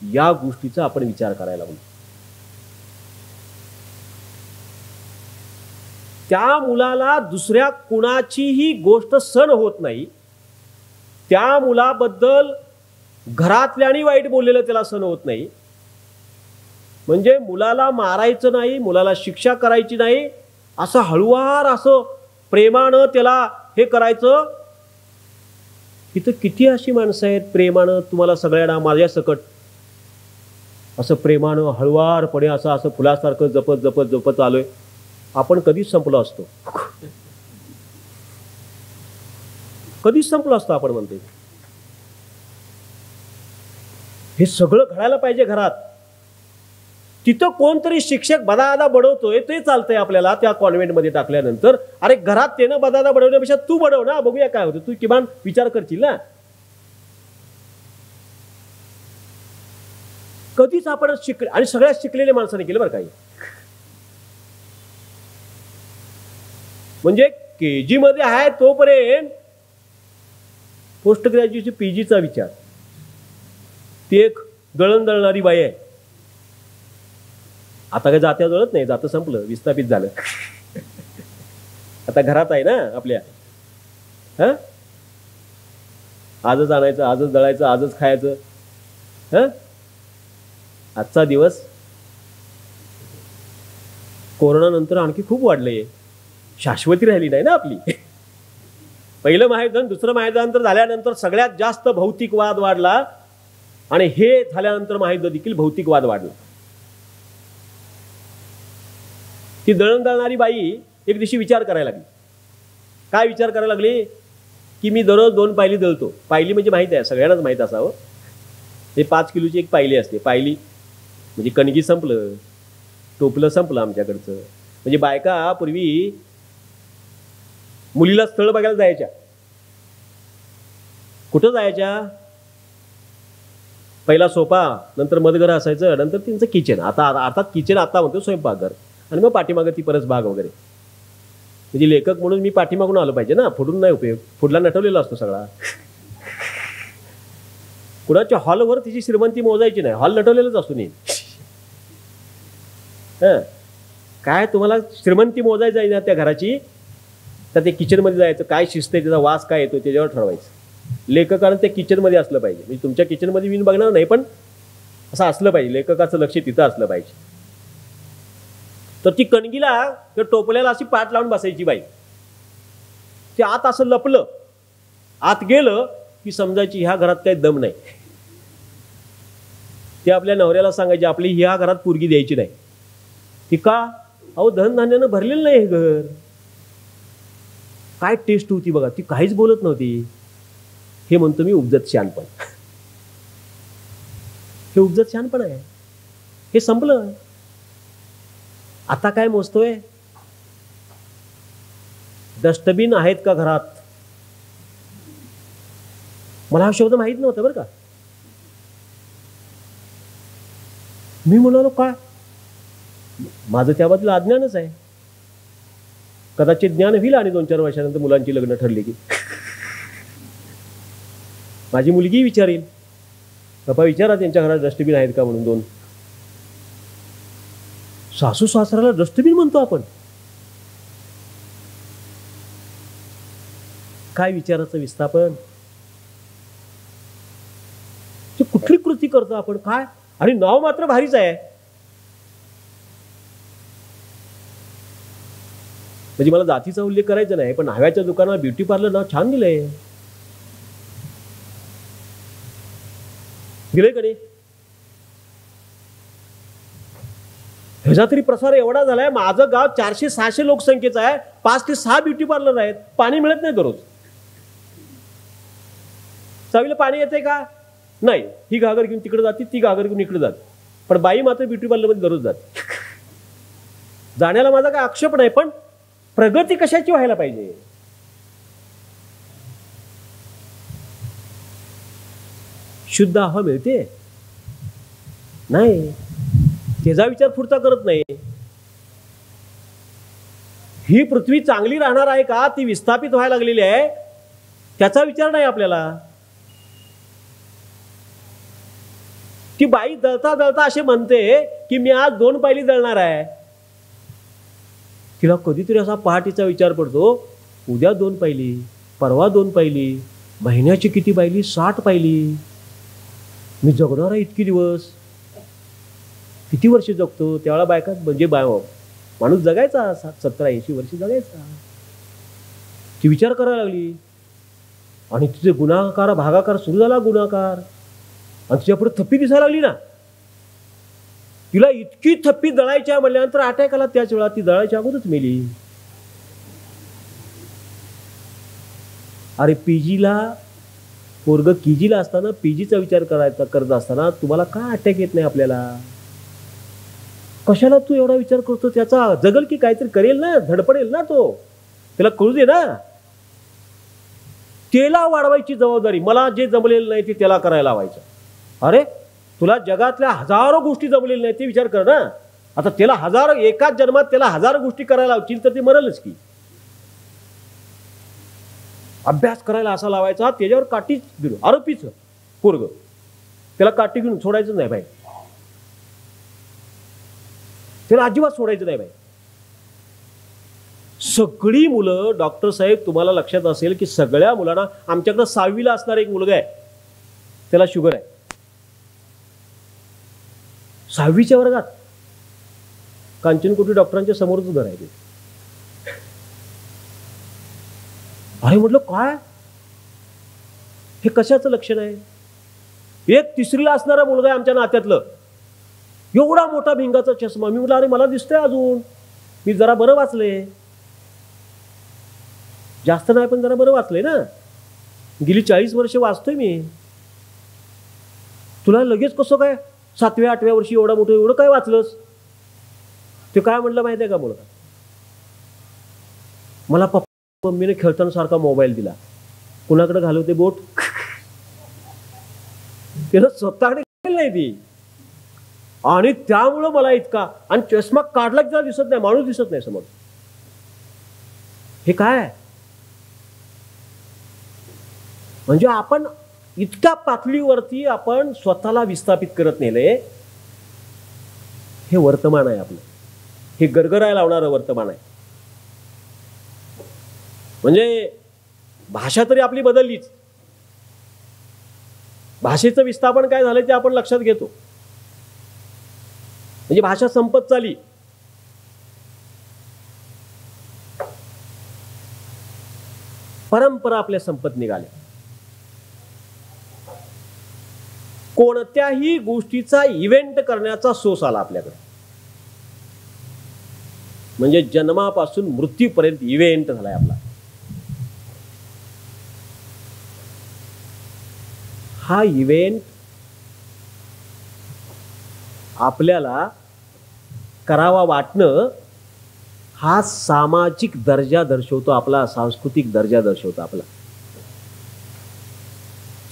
या गोष्टीचा आपण विचार करायला हवा. त्या मुलाला दुसऱ्या कुणाचीही गोष्ट सहन होत नाही, त्या मुलाबद्दल घरातल्यानी वाईट बोललेलं त्याला सहन होत नाही. म्हणजे मुलाला मारायचं नाही, मुलाला शिक्षा करायची नाही, असं हळुवार असं प्रेमानं त्याला हे करायचं. इथं किती अशी माणसं आहेत प्रेमानं तुम्हाला सगळ्यांना माझ्या सकट असं प्रेमानं हळुवारपणे असं असं फुलासारखं जपत जपत जपत आलोय. आपण कधीच संपलो असतो, कधीच संपलो असतो आपण म्हणतोय. हे सगळं घडायला पाहिजे घरात. तिथं कोणतरी शिक्षक बदादा बडवतोय ते चालतंय आपल्याला त्या कॉन्व्हेंटमध्ये टाकल्यानंतर. अरे घरात त्यानं बदादा बडवण्यापेक्षा तू बडव ना, बघूया काय होतं. तू किमान विचार करशील ना. कधीच आपण आणि सगळ्यात शिकलेल्या माणसाने केलं बरं काही. म्हणजे केजी मध्ये आहे तोपर्यंत पोस्ट ग्रॅज्युएशन पीजीचा विचार. ती एक दळण दळणारी बाई आहे. आता काय जात्या जळत नाही, जातं संपलं, विस्थापित झालं. आता घरात आहे ना आपल्या. हा, आजच आणायचं, आजच दळायचं, आजच खायचं. हा, आजचा दिवस. कोरोना नंतर आणखी खूप वाढलंय, शाश्वती राहिली नाही ना आपली. पहिलं महायुद्ध, दुसरं महायुद्ध झाल्यानंतर सगळ्यात जास्त भौतिक वाद वाढला आणि हे झाल्यानंतर महायुद्ध देखील भौतिक वाद वाढला. ती दळण दळणारी बाई एक दिवशी विचार करायला लागली. काय विचार करायला लागली की मी दररोज 2 पायली दळतो. पायली म्हणजे माहिती आहे, सगळ्यांनाच माहीत असावं. हे 5 किलोची एक पायली असते. पायली म्हणजे कणगी संपलं, टोपलं संपलं आमच्याकडचं. म्हणजे बायका पूर्वी मुलीला स्थळ बघायला जायच्या. कुठं जायच्या? पहिला सोफा, नंतर मधघर असायचं, नंतर त्यांचं किचन. आता अर्थात किचन आता म्हणतो स्वयंपाकघर, आणि मग पाठीमागं ती परस बाग वगैरे. म्हणजे लेखक म्हणून मी पाठीमागून आलो पाहिजे ना, फुडून नाही उपयोग. फुडला नटवलेला असतो सगळा. कुणाच्या हॉलवर तिची श्रीमंती मोजायची नाही, हॉल नटवलेलंच असू नये. काय तुम्हाला श्रीमंती मोजायची आहे ना त्या घराची, तर ते किचनमध्ये जायचं, काय शिस्त आहे, त्याचा वास काय येतो त्याच्यावर ठरवायचं. लेखकानं ते किचनमध्ये असलं पाहिजे. म्हणजे तुमच्या किचनमध्ये मी बघणार नाही, पण असं असलं पाहिजे, लेखकाचं लक्ष तिथं असलं पाहिजे. तर ती कणगीला त्या टोपल्याला अशी पाठ लावून बसायची बाई. ते आत असं लपलं, आत गेलं की समजायची ह्या घरात काही दम नाही. ते आपल्या नवऱ्याला सांगायचे आपली ह्या घरात पोरगी द्यायची नाही. ती का? अहो धनधान्यानं भरलेलं नाही हे घर. काय टेस्ट होती बघा, ती काहीच बोलत नव्हती. हे म्हणतो मी उपजत शहाणपण. हे उपजत शहाणपण आहे. हे संपलं. आता काय मोजतोय? डस्टबिन आहेत का घरात? मला हा शब्द माहित नव्हता बरं का. मी म्हणालो काय, माझं त्याबद्दल अज्ञानच आहे. कदाचित ज्ञान होईल आणि 2-4 वर्षानंतर मुलांची लग्न ठरली की माझी मुलगी विचारेल, पप्पा विचारा त्यांच्या घरात डस्टबिन आहेत का म्हणून. 2 सासू सासऱ्याला डस्टबिन म्हणतो आपण. काय विचाराचं विस्थापन. कुठली कृती करतो आपण काय, आणि नाव मात्र भारीच आहे. म्हणजे मला जातीचा उल्लेख करायचा नाही, पण न्हाव्याच्या दुकानाला ब्युटी पार्लर नाव छान दिलंय. दिलंय का नाही? ह्याचा तरी प्रसार एवढा झालाय. माझं गाव 400-600 लोकसंख्येचं आहे. 5 ते 6 ब्युटी पार्लर आहेत. पाणी मिळत नाही दररोज. चावीला पाणी येते का? नाही. ही घागर घेऊन तिकडे जाते, ती घागर घेऊन इकडे जाते. पण बाई मात्र ब्युटी पार्लरमध्ये दररोज जाते. जाण्याला माझा काय आक्षेप नाही, पण प्रगती कशाची व्हायला पाहिजे. शुद्ध हवा मिळते नाही, त्याचा विचार पुढचा करत नाही. ही पृथ्वी चांगली राहणार आहे का, ती विस्थापित व्हायला लागलेली आहे, त्याचा विचार नाही आपल्याला. ती बाई दळता दळता असे म्हणते की मी आज 2 पायली दळणार आहे. तिला कधीतरी असा पहाटेचा विचार पडतो, उद्या 2 पायली, परवा 2 पायली, महिन्याची किती पायली? 60 पायली. मी जगणार आहे इतकी दिवस, किती वर्ष जगतो? त्यावेळेला बायका म्हणजे माणूस जगायचा 70-80 वर्ष जगायचा. ती विचार करायला लागली आणि तिचे गुणाकार भागाकार सुरू झाला. गुणाकार आणि तिच्या पुढे थप्पी दिसायला लागली ना. तिला इतकी थप्पी दळायच्या म्हणल्यानंतर अटॅक आला. त्याच वेळा ती दळायच्या अगोदरच मेली. अरे पीजीला पोरग केजीला असताना पीजीचा विचार करत असताना तुम्हाला काय अटॅक येत नाही आपल्याला? कशाला तू एवढा विचार करतो? त्याचा जगल की काहीतरी करेल ना, धडपडेल ना, तो त्याला कळू दे ना. त्याला वाढवायची जबाबदारी. मला जे जमलेलं नाही ते त्याला करायला लावायचं. अरे तुला जगातल्या हजारो गोष्टी जमलेल्या नाही ते विचार कर ना. आता त्याला हजारो, एकाच जन्मात त्याला 1000 गोष्टी करायला लावतील तर ते मरलच की. अभ्यास करायला असा लावायचा, त्याच्यावर काठीच दिलो. आरोपीच पोरग, त्याला काठी घेऊन सोडायचं नाही बाई. त्याला अजिबात सोडायचं नाही बाई. सगळी मुलं, डॉक्टर साहेब तुम्हाला लक्षात असेल की सगळ्या मुलांना, आमच्याकडे 6वीला असणारा एक मुलगा आहे, त्याला शुगर आहे. 6वीच्या वर्गात कांचनकोटी डॉक्टरांच्या समोरच उभं राहिले. अरे म्हटलं काय हे कशाचं लक्षण आहे? एक 3रीला असणारा मुलगा आहे आमच्या नात्यातलं, एवढा मोठा भिंगाचा चष्मा. मी म्हटलं अरे मला दिसतंय अजून, मी जरा बरं वाचले, जास्त नाही पण जरा बरं वाचलंय ना, गेली 40 वर्ष वाचतोय मी. तुला लगेच कसं काय 7व्या-8व्या वर्षी एवढा मोठं एवढं काय वाचलंस? ते काय म्हटलं माहिती आहे का मुलगा? मला मम्मीने खेळताना सारखा मोबाईल दिला, कुणाकडे घालवते बोट, त्याला स्वतःकडे नाही ती. आणि त्यामुळं मला इतका, आणि चष्मा काढला की त्याला दिसत नाही, माणूस दिसत नाही समोर. हे काय म्हणजे आपण इतक्या पातळीवरती आपण स्वतःला विस्थापित करत नेले. हे वर्तमान आहे आपलं, हे गरगरायला लावणारं वर्तमान आहे. म्हणजे भाषा तरी आपली बदललीच, भाषेचं विस्थापन काय झालं ते आपण लक्षात घेतो. म्हणजे भाषा संपत चालली. परंपरा आपल्या संपत निघाल्या. कोणत्याही गोष्टीचा इव्हेंट करण्याचा सोस आला आपल्याकडे. म्हणजे जन्मापासून मृत्यूपर्यंत इव्हेंट झालाय आपला. हा इव्हेंट आपल्याला करावा वाटणं हा सामाजिक दर्जा दर्शवतो, आपला सांस्कृतिक दर्जा दर्शवतो. आपला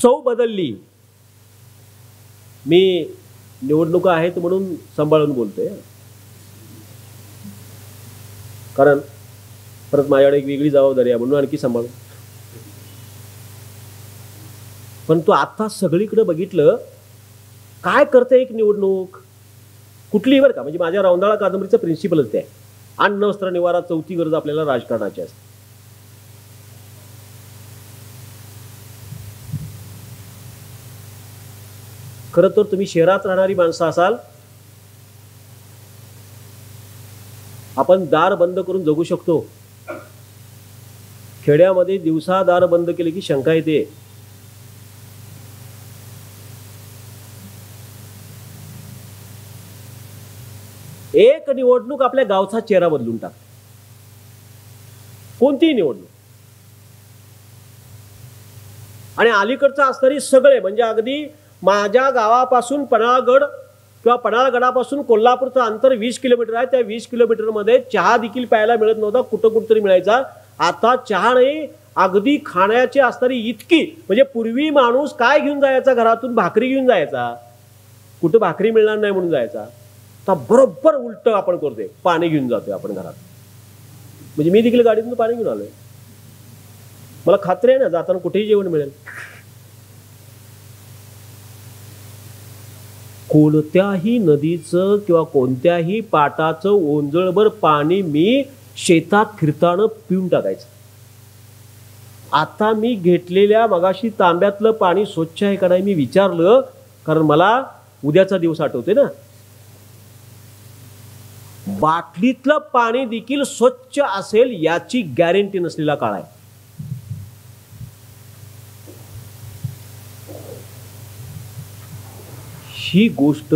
चव बदलली. मी निवडणुका आहेत म्हणून सांभाळून बोलतोय, कारण परत माझ्याकडे एक वेगळी जबाबदारी आहे म्हणून आणखी सांभाळून. पण तो आता सगळीकडे बघितलं काय करते एक निवडणूक कुठलीही, बरं का. म्हणजे माझ्या रौंदाळा कादंबरीचं प्रिन्सिपलच ते आहे, अन्न वस्त्र निवारा चौथी गरज आपल्याला राजकारणाची असते. खरं तर तुम्ही शहरात राहणारी माणसं असाल, आपण दार बंद करून जगू शकतो. खेड्यामध्ये दिवसा दार बंद केले की शंका येते. एक निवडणूक आपल्या गावचा चेहरा बदलून टाक, कोणतीही निवडणूक. आणि अलीकडचं असणारी सगळे, म्हणजे अगदी माझ्या गावापासून पन्हाळगड किंवा पन्हाळगडापासून कोल्हापूरचं अंतर 20 किलोमीटर आहे. त्या 20 किलोमीटरमध्ये चहा देखील प्यायला मिळत नव्हता, कुठं कुठंतरी मिळायचा. आता चहा नाही, अगदी खाण्याची असणारी इतकी, म्हणजे पूर्वी माणूस काय घेऊन जायचा घरातून, भाकरी घेऊन जायचा, कुठं भाकरी मिळणार नाही म्हणून जायचा. आता बरोबर उलट आपण करतोय, पाणी घेऊन जातोय आपण घरात. म्हणजे मी देखील गाडीतून पाणी घेऊन आलोय, मला खात्री आहे ना जाताना कुठेही जेवण मिळेल. कोणत्याही नदीचं किंवा कोणत्याही पाटाचं ओंजळभर पाणी मी शेतात फिरताना पिऊन टाकायचं. आता मी घेतलेल्या मगाशी तांब्यातलं पाणी स्वच्छ आहे का नाही मी विचारलं, कारण मला उद्याचा दिवस आठवते ना. बाटलीतलं पाणी देखील स्वच्छ असेल याची गॅरंटी नसलेला काळ आहे. ही गोष्ट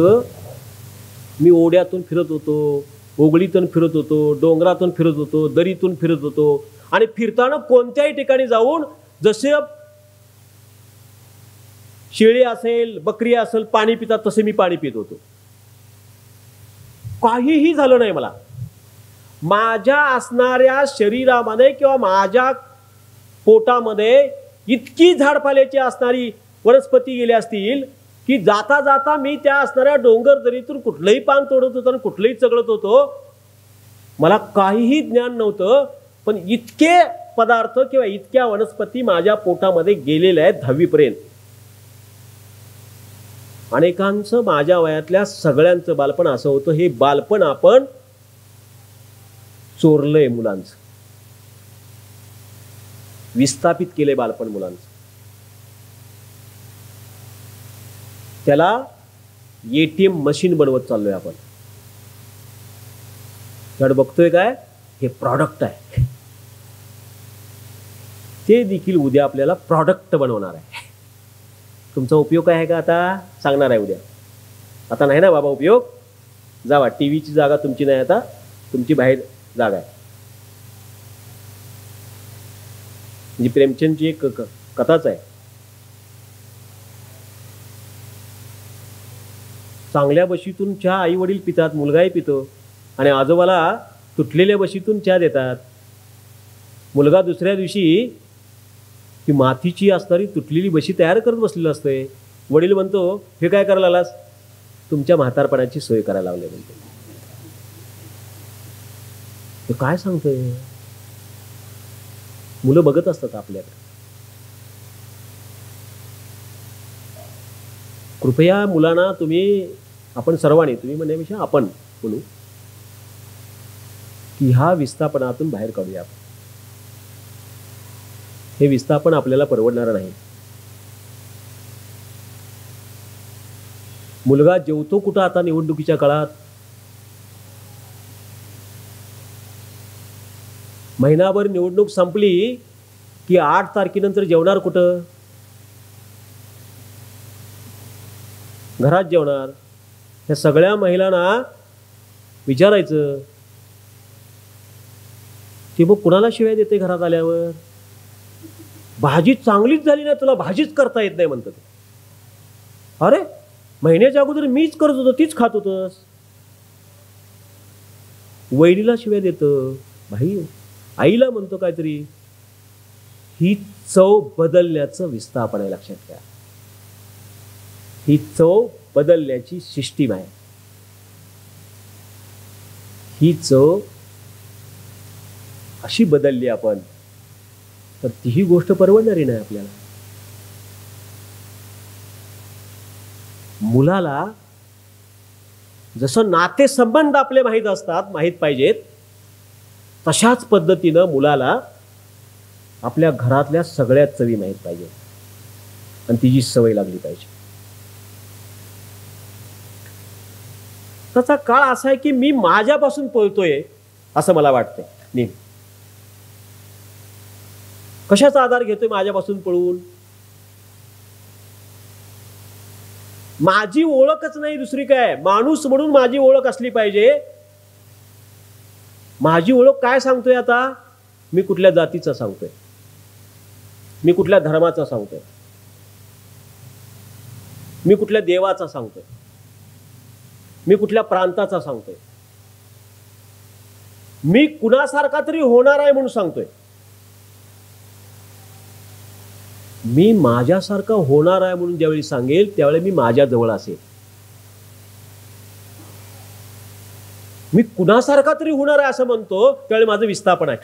मी ओढ्यातून फिरत होतो, ओगळीतून फिरत होतो, डोंगरातून फिरत होतो, दरीतून फिरत होतो. आणि फिरताना कोणत्याही ठिकाणी जाऊन जसे शेळी असेल बकरी असेल पाणी पितात तसे मी पाणी पित होतो. काहीही झालं नाही मला. माझ्या असणाऱ्या शरीरामध्ये किंवा माझ्या पोटामध्ये इतकी झाडपाल्याची असणारी वनस्पती गेली असतील की जाता जाता मी त्या असणाऱ्या डोंगर दरीतून कुठलंही पान तोडत होतो आणि कुठलंही चगळत होतो. मला काहीही ज्ञान नव्हतं, पण इतके पदार्थ किंवा इतक्या वनस्पती माझ्या पोटामध्ये गेलेल्या आहेत 10वी पर्यंत. अनेकांचं माझ्या वयातल्या सगळ्यांचं बालपण असं होतं. हे बालपण आपण चोरलंय मुलांचं, विस्थापित केले बालपण मुलांचं. त्याला एटीएम मशीन बनवत चाललोय आपण. त्याकडे बघतोय काय, हे प्रॉडक्ट आहे. ते देखील उद्या आपल्याला प्रॉडक्ट बनवणार आहे. तुमचा उपयोग काय आहे का आता सांगणार आहे उद्या. आता नाही ना बाबा उपयोग, जावा. टीव्हीची जागा तुमची नाही, आता तुमची बाहेर जागा आहे. म्हणजे प्रेमचंदची एक कथाच आहे. चांगल्या बशीतून चहा आई वडील पितात, मुलगाही पितो, आणि आजोबाला तुटलेल्या बशीतून चहा देतात. मुलगा दुसऱ्या दिवशी ती मातीची असणारी तुटलेली बशी तयार करत बसलेला असतोय. वडील म्हणतो, हे काय करायला आलास? तुमच्या म्हातारपणाची सोय करायला लावली म्हणतो. ते काय सांगतोय? मुलं बघत असतात आपल्याकडे. कृपया मुलांना तुम्ही, आपण सर्वांनी, तुम्ही म्हणण्यापेक्षा आपण म्हणू की ह्या विस्थापनातून बाहेर काढूया आपण. हे विस्थापन आपल्याला परवडणार नाही. मुलगा जेवतो कुठं आता निवडणुकीच्या काळात? महिनाभर निवडणूक संपली की 8 तारखेनंतर जेवणार कुठं? घरात जेवणार. या सगळ्या महिलांना विचारायचं की मग कुणाला शिवाय देते घरात आल्यावर? भाजी चांगलीच झाली नाही, तुला भाजीच करता येत नाही म्हणतात. अरे महिन्याच्या अगोदर मीच करत होतो, तीच खात होतस. वहिनीला शिवाय देतं, भाई आईला म्हणतो काहीतरी. ही चव बदलण्याचं विस्थापन आहे, लक्षात घ्या. ही चव बदलण्याची सिस्टीम आहे. ही चव अशी बदलली आपण तर तीही गोष्ट परवडणारी नाही आपल्याला. मुलाला जसं नातेसंबंध आपले माहीत असतात, माहीत पाहिजेत, तशाच पद्धतीनं मुलाला आपल्या घरातल्या सगळ्या चवी माहीत पाहिजे आणि तिची सवय लागली पाहिजे. त्याचा काळ असा आहे की मी माझ्यापासून पळतोय असं मला वाटतंय. नेहमी कशाचा आधार घेतोय माझ्यापासून पळून? माझी ओळखच नाही दुसरी काय. माणूस म्हणून माझी ओळख असली पाहिजे. माझी ओळख काय सांगतोय आता? मी कुठल्या जातीचा सांगतोय, मी कुठल्या धर्माचा सांगतोय, मी कुठल्या देवाचा सांगतोय, मी कुठल्या प्रांताचा सांगतोय, मी कुणासारखा तरी होणार आहे म्हणून सांगतोय. मी माझ्यासारखा होणार आहे म्हणून ज्यावेळी सांगेल त्यावेळी मी माझ्या जवळ असेल. मी कुणासारखा तरी होणार आहे असं म्हणतो त्यावेळी माझं विस्थापन आहे,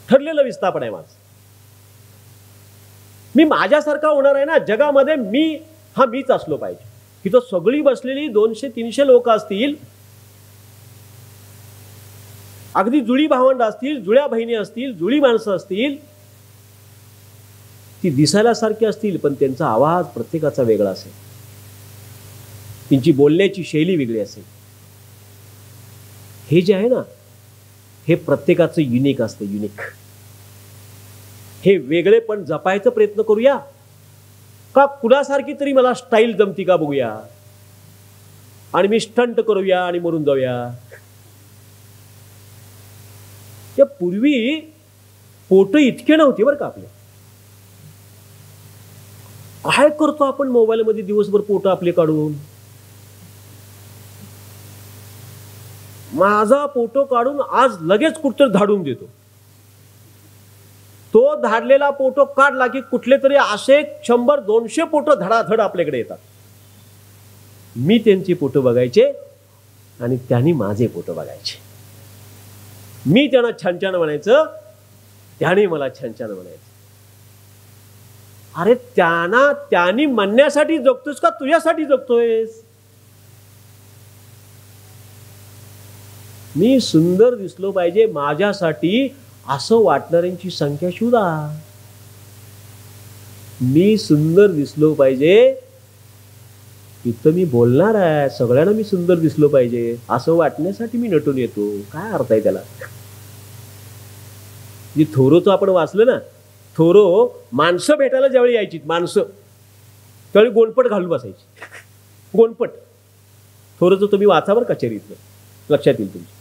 ठरलेलं विस्थापन आहे माझं. मी माझ्यासारखा होणार आहे ना जगामध्ये, मी हा मीच असलो पाहिजे. इथं सगळी बसलेली 200-300 लोक असतील, अगदी जुळी भावंड असतील, जुळ्या बहिणी असतील, जुळी माणसं असतील, ती दिसायला सारखी असतील पण त्यांचा आवाज प्रत्येकाचा वेगळा असेल, त्यांची बोलण्याची शैली वेगळी असेल. हे जे आहे ना, हे प्रत्येकाचं युनिक असतं, युनिक. हे वेगळे पण जपायचा प्रयत्न करूया का कुणासारखी तरी मला स्टाईल जमती का बघूया आणि मी स्टंट करूया आणि मरून जाऊया. त्या पूर्वी फोटो इतके नव्हते बरं का आपले. काय करतो आपण मोबाईलमध्ये दिवसभर फोटो आपले काढून? माझा फोटो काढून आज लगेच कुठतरी धाडून देतो. तो धाडलेला फोटो काढला की कुठले तरी असे 100-200 फोटो धडाधड आपल्याकडे येतात. मी त्यांचे फोटो बघायचे आणि त्यांनी माझे फोटो बघायचे. मी त्यांना छान छान म्हणायचं, त्याने मला छान छान म्हणायचं. अरे त्यांनी म्हणण्यासाठी जगतोस का तुझ्यासाठी जगतोयस? मी सुंदर दिसलो पाहिजे माझ्यासाठी असं वाटणाऱ्यांची संख्या शोधा. मी सुंदर दिसलो पाहिजे इथं मी बोलणार आहे, सगळ्यांना मी सुंदर दिसलो पाहिजे असं वाटण्यासाठी मी नटून येतो. काय अर्थ आहे त्याला? जे थोरोचं आपण वाचलं ना, थोरो माणसं भेटायला ज्यावेळी यायची, माणसं त्यावेळी गोंडपट घालून बसायची. गोंडपट. थोरोचं तुम्ही वाचा बरं कचेरीतलं, लक्षात येईल तुमच्या.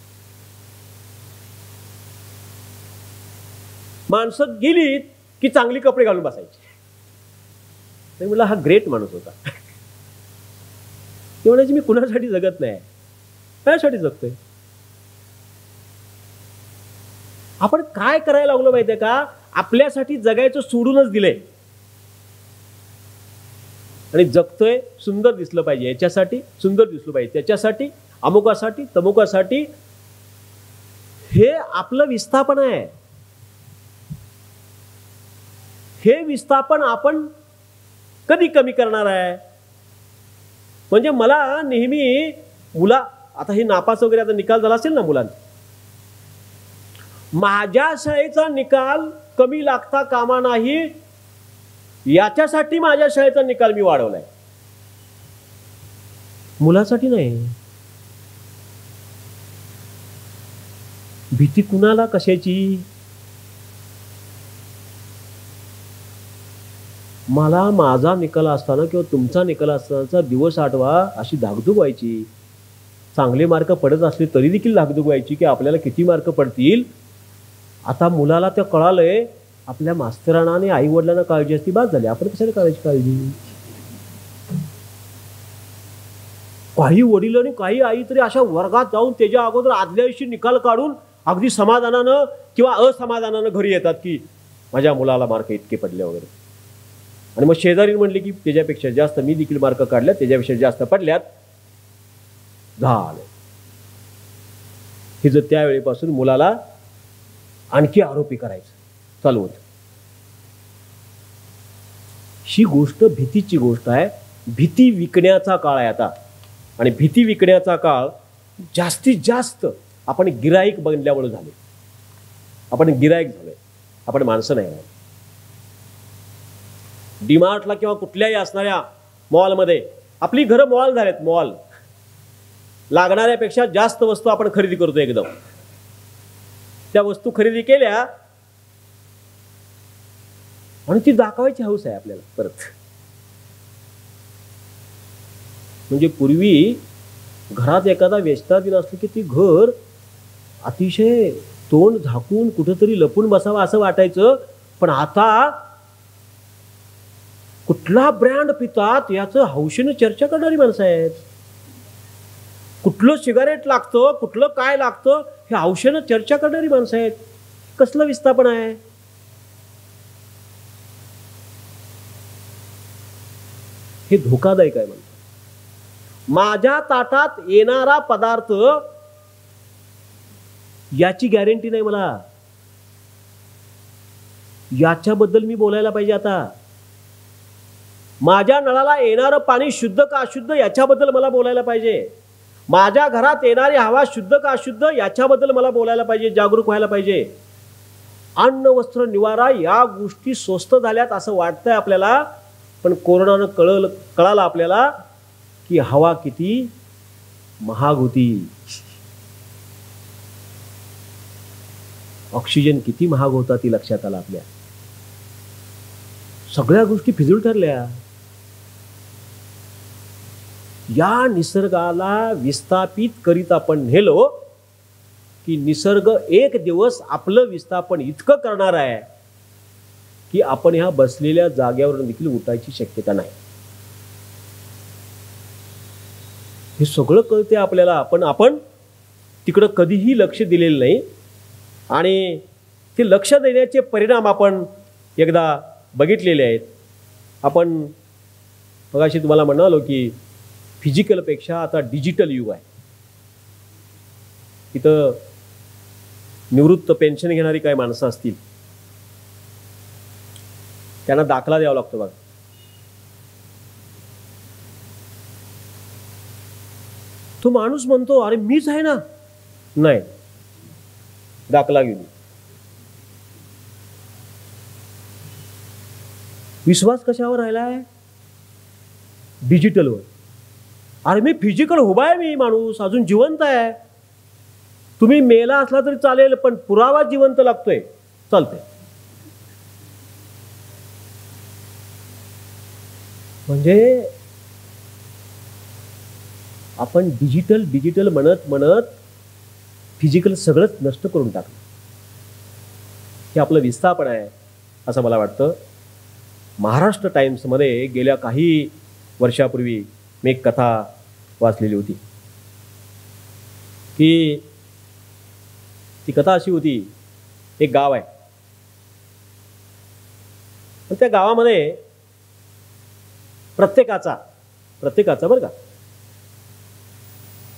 माणसं गेलीत की चांगली कपडे घालून बसायची. ते म्हटलं हा ग्रेट माणूस होता. ते म्हणायचे मी कुणासाठी जगत नाही, त्यासाठी जगतोय. आपण काय करायला लागलो माहितीये का? आपल्यासाठी जगायचं सोडूनच दिलंय आणि जगतोय सुंदर दिसलं पाहिजे याच्यासाठी, सुंदर दिसलं पाहिजे त्याच्यासाठी, अमुकासाठी तमुकासाठी. हे आपलं विस्थापन आहे. हे विस्थापन आपण कधी कमी करणार आहे? म्हणजे मला नेहमी आता हे नापास वगैरे आता निकाल झाला असेल ना मुलांचा, माझ्या शाळेचा निकाल कमी लागता कामा नाही याच्यासाठी माझ्या शाळेचा निकाल मी वाढवलाय, मुलासाठी नाही. भीती कुणाला कशाची? मला माझा निकाल असताना किंवा तुमचा निकाल असतानाचा दिवस आठवा अशी धाकधूक व्हायची. चांगले मार्क पडत असले तरी देखील धाकधूक व्हायची की आपल्याला किती मार्क पडतील. आता मुलाला ते कळालंय, आपल्या मास्तरांना आणि आई वडिलांना काळजी असती, बाद झाली, आपण कशाला करायची काळजी? काही वडील आणि काही आई तरी अशा वर्गात जाऊन त्याच्या अगोदर आदल्या दिवशी निकाल काढून अगदी समाधानानं किंवा असमाधानानं घरी येतात की माझ्या मुलाला मार्क इतके पडले वगैरे. आणि मग शेजारी म्हणले की त्याच्यापेक्षा जास्त मी देखील मार्क काढल्यात, त्याच्यापेक्षा जास्त पडल्यात, झालं. हे जर त्यावेळेपासून मुलाला आणखी आरोपी करायचं चालू होतं. ही गोष्ट भीतीची गोष्ट आहे. भीती विकण्याचा काळ आहे आता. आणि भीती विकण्याचा काळ जास्तीत जास्त आपण गिराईक बनल्यामुळे झाले. आपण गिराईक झालोय, आपण माणसं नाही राहिलो. डीमार्टला किंवा कुठल्याही असणाऱ्या मॉलमध्ये आपली घरं मॉल झालेत. मॉल लागणाऱ्यापेक्षा जास्त वस्तू आपण खरेदी करतो एकदम. त्या वस्तू खरेदी केल्या आणि ती दाखवायची हौस आहे आपल्याला परत. म्हणजे पूर्वी घरात एखादा व्यस्ता दिन असतो की ती घर अतिशय तोंड झाकून कुठेतरी लपून बसावं असं वाटायचं. पण आता कुठला ब्रँड पितात याचं हौशीनं चर्चा करणारी माणसं आहेत. कुठलं सिगारेट लागतं, कुठलं काय लागतं हे हौशीनं चर्चा करणारी माणसं आहेत. कसलं विस्थापन आहे? हे धोकादायक आहे. म्हणतो माझ्या ताटात येणारा पदार्थ याची गॅरंटी नाही मला, याच्याबद्दल मी बोलायला पाहिजे. आता माझ्या नळाला येणारं पाणी शुद्ध का अशुद्ध याच्याबद्दल मला बोलायला पाहिजे. माझ्या घरात येणारी हवा शुद्ध का अशुद्ध याच्याबद्दल मला बोलायला पाहिजे, जागरूक व्हायला पाहिजे. अन्न वस्त्र निवारा या गोष्टी स्वस्त झाल्यात असं वाटतंय आपल्याला. पण कोरोनानं कळालं आपल्याला की हवा किती महाग होती, ऑक्सिजन किती महाग होता ती लक्षात आलं आपल्या. सगळ्या गोष्टी फिजूल ठरल्या. या निसर्गाला विस्थापित करीत आपण नेलो की निसर्ग एक दिवस आपलं विस्थापन इतकं करणार आहे की आपण ह्या बसलेल्या जागेवर देखील उठायची शक्यता नाही. हे सगळं कळते आपल्याला, पण आपण तिकडं कधीही लक्ष दिलेलं नाही. आणि ते लक्ष देण्याचे परिणाम आपण एकदा बघितलेले आहेत. आपण मगाशी तुम्हाला म्हणालो की फिजिकलपेक्षा आता डिजिटल युग आहे. इथं निवृत्त पेन्शन घेणारी काही माणसं असतील त्यांना दाखला द्यावा लागतो बघा. तो माणूस म्हणतो अरे मीच आहे ना, नाही दाखला घेऊन. विश्वास कशावर राहिलाय? डिजिटलवर. अरे मी फिजिकल उभा आहे, मी माणूस अजून जिवंत आहे. तुम्ही मेला असला तरी चालेल पण पुरावा जिवंत लागतोय, चालतंय. म्हणजे आपण डिजिटल डिजिटल म्हणत म्हणत फिजिकल सगळंच नष्ट करून टाकलं. हे आपलं विस्थापन आहे असं मला वाटतं. महाराष्ट्र टाइम्समध्ये गेल्या काही वर्षापूर्वी मी एक कथा वाचलेली होती की ती कथा अशी होती, एक गाव आहे. त्या गावामध्ये प्रत्येकाचा बरं का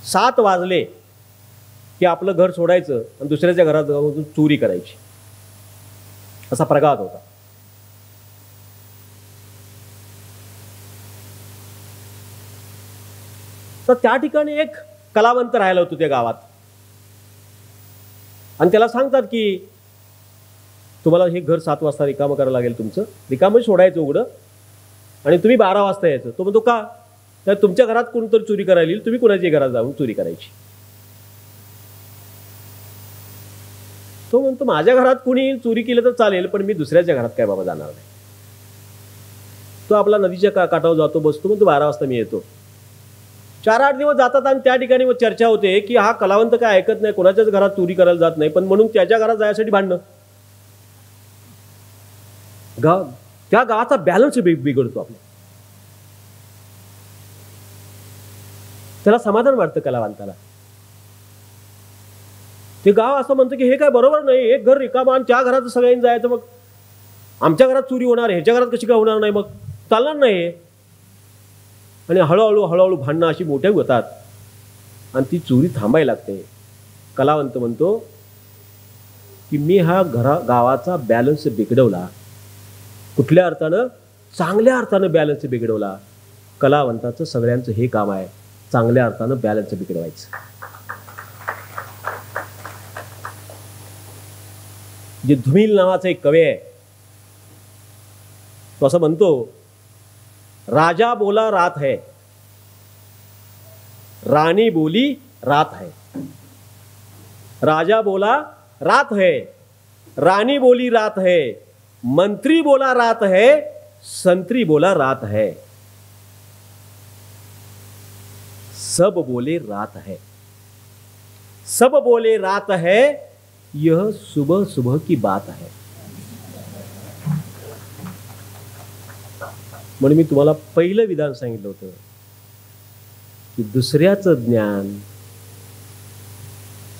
7 वाजले की आपलं घर सोडायचं आणि दुसऱ्याच्या घरात जाऊन चोरी करायची, असा प्रघात होता. तर त्या ठिकाणी एक कलावंत राहिला होतो त्या गावात, आणि त्याला सांगतात की तुम्हाला हे घर 7 वाजता रिकामं करायला लागेल, तुमचं रिकामं सोडायचं उघडं, आणि तुम्ही 12 वाजता यायचं. तो म्हणतो का? तर तुमच्या घरात कोणतरी चोरी करायला येईल, तुम्ही कोणाच्या घरात जाऊन चोरी करायची. तो म्हणतो माझ्या घरात कोणी चोरी केलं तर चालेल, पण मी दुसऱ्याच्या घरात काय बाबा जाणार नाही. तो आपला नदीच्या काठावर जातो, बसतो, म्हणतो 12 वाजता मी येतो. 4-8 दिवस जातात आणि त्या ठिकाणी मग चर्चा होते की हा कलावंत काय ऐकत नाही, कोणाच्याच घरात चोरी करायला जात नाही, पण म्हणून त्याच्या घरात जायसाठी भांडणं. त्या गावाचा बॅलन्स बिघडतो आपला. त्याला समाधान वाटतं कलावंताला. ते गाव असं म्हणतं की हे काय बरोबर नाही, एक घर रिकामं आणि त्या घरात सगळ्यांनी जायचं, मग आमच्या घरात चोरी होणार, ह्याच्या घरात कशी काय होणार नाही, मग चालणार नाही. आणि हळूहळू भांडणं अशी मोठ्या होतात आणि ती चोरी थांबायला लागते. कलावंत म्हणतो की मी हा गावाचा बॅलन्स बिघडवला. कुठल्या अर्थानं? चांगल्या अर्थानं बॅलन्स बिघडवला. कलावंताचं सगळ्यांचं हे काम आहे, चांगल्या अर्थानं बॅलन्स बिघडवायचं. जे धुमिल नावाचा एक कवी आहे, तो असं म्हणतो, राजा बोला रात है, रानी बोली रात है. राजा बोला रात है, रानी बोली रात है, मंत्री बोला रात है, संतरी बोला रात है, सब बोले रात है, सब बोले रात है, यह सुबह सुबह की बात है. म्हणून मी तुम्हाला पहिलं विधान सांगितलं होतं की दुसऱ्याचं ज्ञान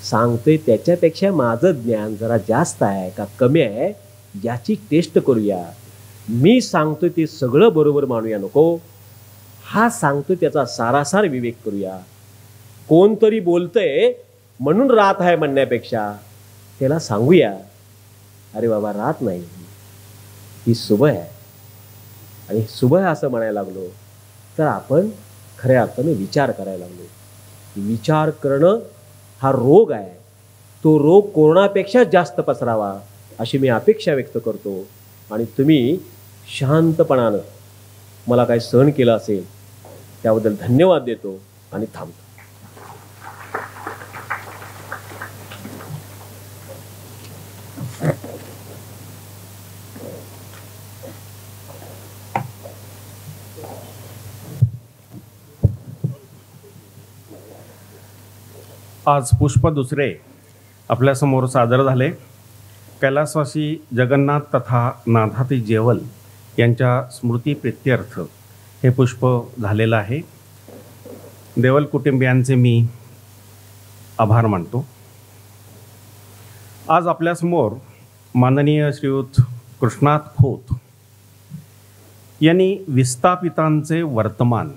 सांगतोय त्याच्यापेक्षा माझं ज्ञान जरा जास्त आहे का कमी आहे याची टेस्ट करूया. मी सांगतोय ते सगळं बरोबर मानूया नको, हा सांगतोय त्याचा सारासार विवेक करूया. कोणतरी बोलतंय म्हणून रात आहे म्हणण्यापेक्षा त्याला सांगूया, अरे बाबा रात नाही, ही सुबह आहे. आणि सुबह असं म्हणायला लागलो तर आपण खऱ्या अर्थाने विचार करायला लागलो. विचार करणं हा रोग आहे, तो रोग कोरोनापेक्षा जास्त पसरावा अशी मी अपेक्षा व्यक्त करतो. आणि तुम्ही शांतपणानं मला काय सहन केलं असेल त्याबद्दल धन्यवाद देतो आणि थांबतो. आज पुष्प दुसरे आपल्यासमोर सादर झाले. कैलासवासी जगन्नाथ तथा नाथाती जेवल यांच्या स्मृतिप्रित्यर्थ हे पुष्प झालेलं आहे. देवल कुटुंबियांचे मी आभार मानतो. आज आपल्यासमोर माननीय श्रीयुत कृष्णात खोत यांनी विस्थापितांचे वर्तमान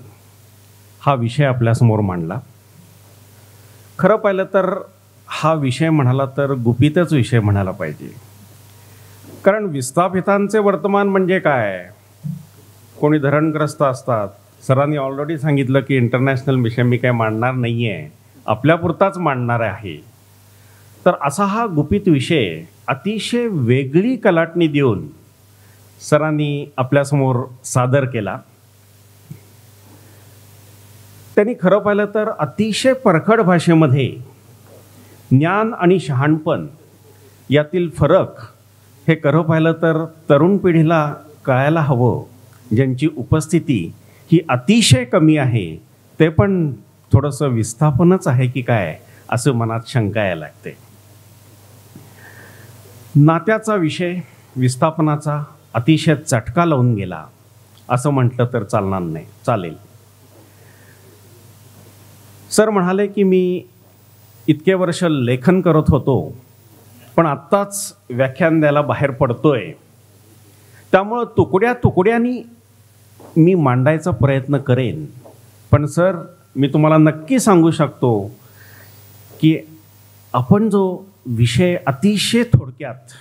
हा विषय आपल्यासमोर मांडला. खरं पाहिलं तर हा विषय म्हणाला तर गुपितच विषय म्हणायला पाहिजे, कारण विस्थापितांचे वर्तमान म्हणजे काय? कोणी धरणग्रस्त असतात. सरांनी ऑलरेडी सांगितलं की इंटरनॅशनल विषय मी काय मांडणार नाही आहे, आपल्यापुरताच मांडणार आहे. तर असा हा गुपित विषय अतिशय वेगळी कलाटणी देऊन सरांनी आपल्यासमोर सादर केला. त्यांनी खरं पाहिलं तर अतिशय परखड भाषेमध्ये ज्ञान आणि शहाणपण यातील फरक हे खरं पाहिलं तर तरुण पिढीला कळायला हवं, ज्यांची उपस्थिती ही अतिशय कमी आहे. ते पण थोडंसं विस्थापनच आहे की काय असं मनात शंका यायला लागते. नात्याचा विषय विस्थापनाचा अतिशय चटका लावून गेला असं म्हटलं तर चालणार नाही, चालेल. सर म्हणाले की मी इतके वर्ष लेखन करत होतो पण आत्ताच व्याख्यान द्यायला बाहेर पडतोय, त्यामुळं तुकड्या तुकड्यांनी मी मांडायचा प्रयत्न करेन. पण सर मी तुम्हाला नक्की सांगू शकतो की आपण जो विषय अतिशय थोडक्यात,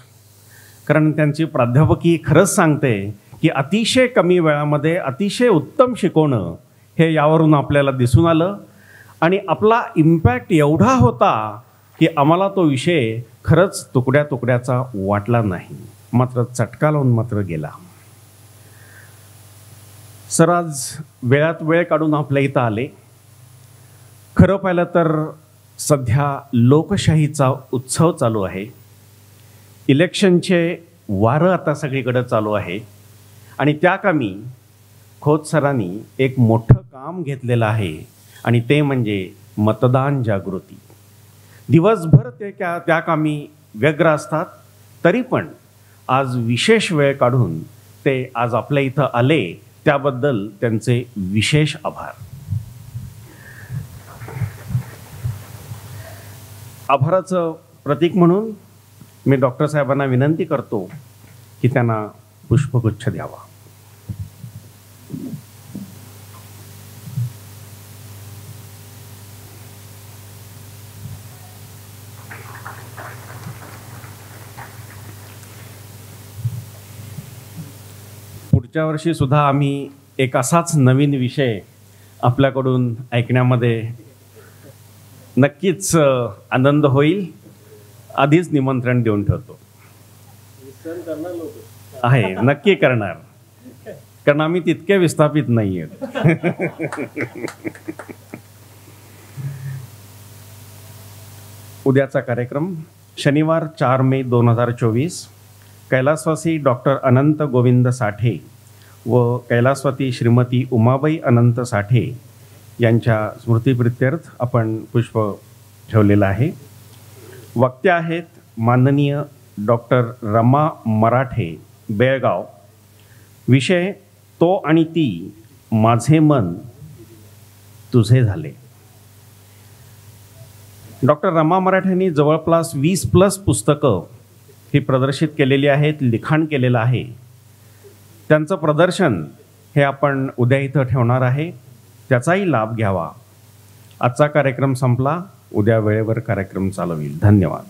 कारण त्यांची प्राध्यापकी खरंच सांगते की अतिशय कमी वेळामध्ये अतिशय उत्तम शिकवणं हे यावरून आपल्याला दिसून आलं. आणि आपला इम्पॅक्ट एवढा होता की आम्हाला तो विषय खरंच तुकड्या तुकड्याचा वाटला नाही, मात्र चटका लावून मात्र गेला. सर आज वेळात वेळ काढून आपल्या इथं आले. खरं पाहिलं तर सध्या लोकशाहीचा उत्सव चालू आहे. इलेक्शनचे वारं आता सगळीकडे चालू आहे आणि त्या कामी खोत सरांनी एक मोठं काम घेतलेलं आहे आणि ते म्हणजे मतदान जागृती. दिवसभर ते त्या कामी व्यग्र असतात, तरी पण आज विशेष वेळ काढून ते आज आपल्या इथं आले, त्याबद्दल त्यांचे विशेष आभार. आभाराचं प्रतीक म्हणून मी डॉक्टर साहेबांना विनंती करतो की त्यांना पुष्पगुच्छ द्यावा. पुढच्या वर्षी सुद्धा आम्ही एक असाच नवीन विषय आपल्याकडून ऐकण्यामध्ये नक्कीच आनंद होईल. आधीच निमंत्रण देऊन ठेवतो. आहे, नक्की करणार, कारण आम्ही तितके विस्थापित नाही आहेत. उद्याचा कार्यक्रम शनिवार 4 मे 2024 कैलासवासी डॉक्टर अनंत गोविंद साठे व कैलासवाती श्रीमती उमाबाई अनंत साठे यांच्या स्मृतिप्रित्यर्थ आपण पुष्प ठेवलेलं आहे. वक्ते आहेत माननीय डॉक्टर रमा मराठे, बेळगाव. विषय तो आणि ती, माझे मन तुझे झाले. डॉक्टर रमा मराठेंनी जवळपास 20+ पुस्तकं ही प्रदर्शित केलेली आहेत, लिखाण केलेलं आहे. त्यांचं प्रदर्शन हे आपण उद्या इथं ठेवणार आहे, त्याचाही लाभ घ्यावा. आजचा कार्यक्रम संपला, उद्या वेळेवर कार्यक्रम चालू होईल. धन्यवाद.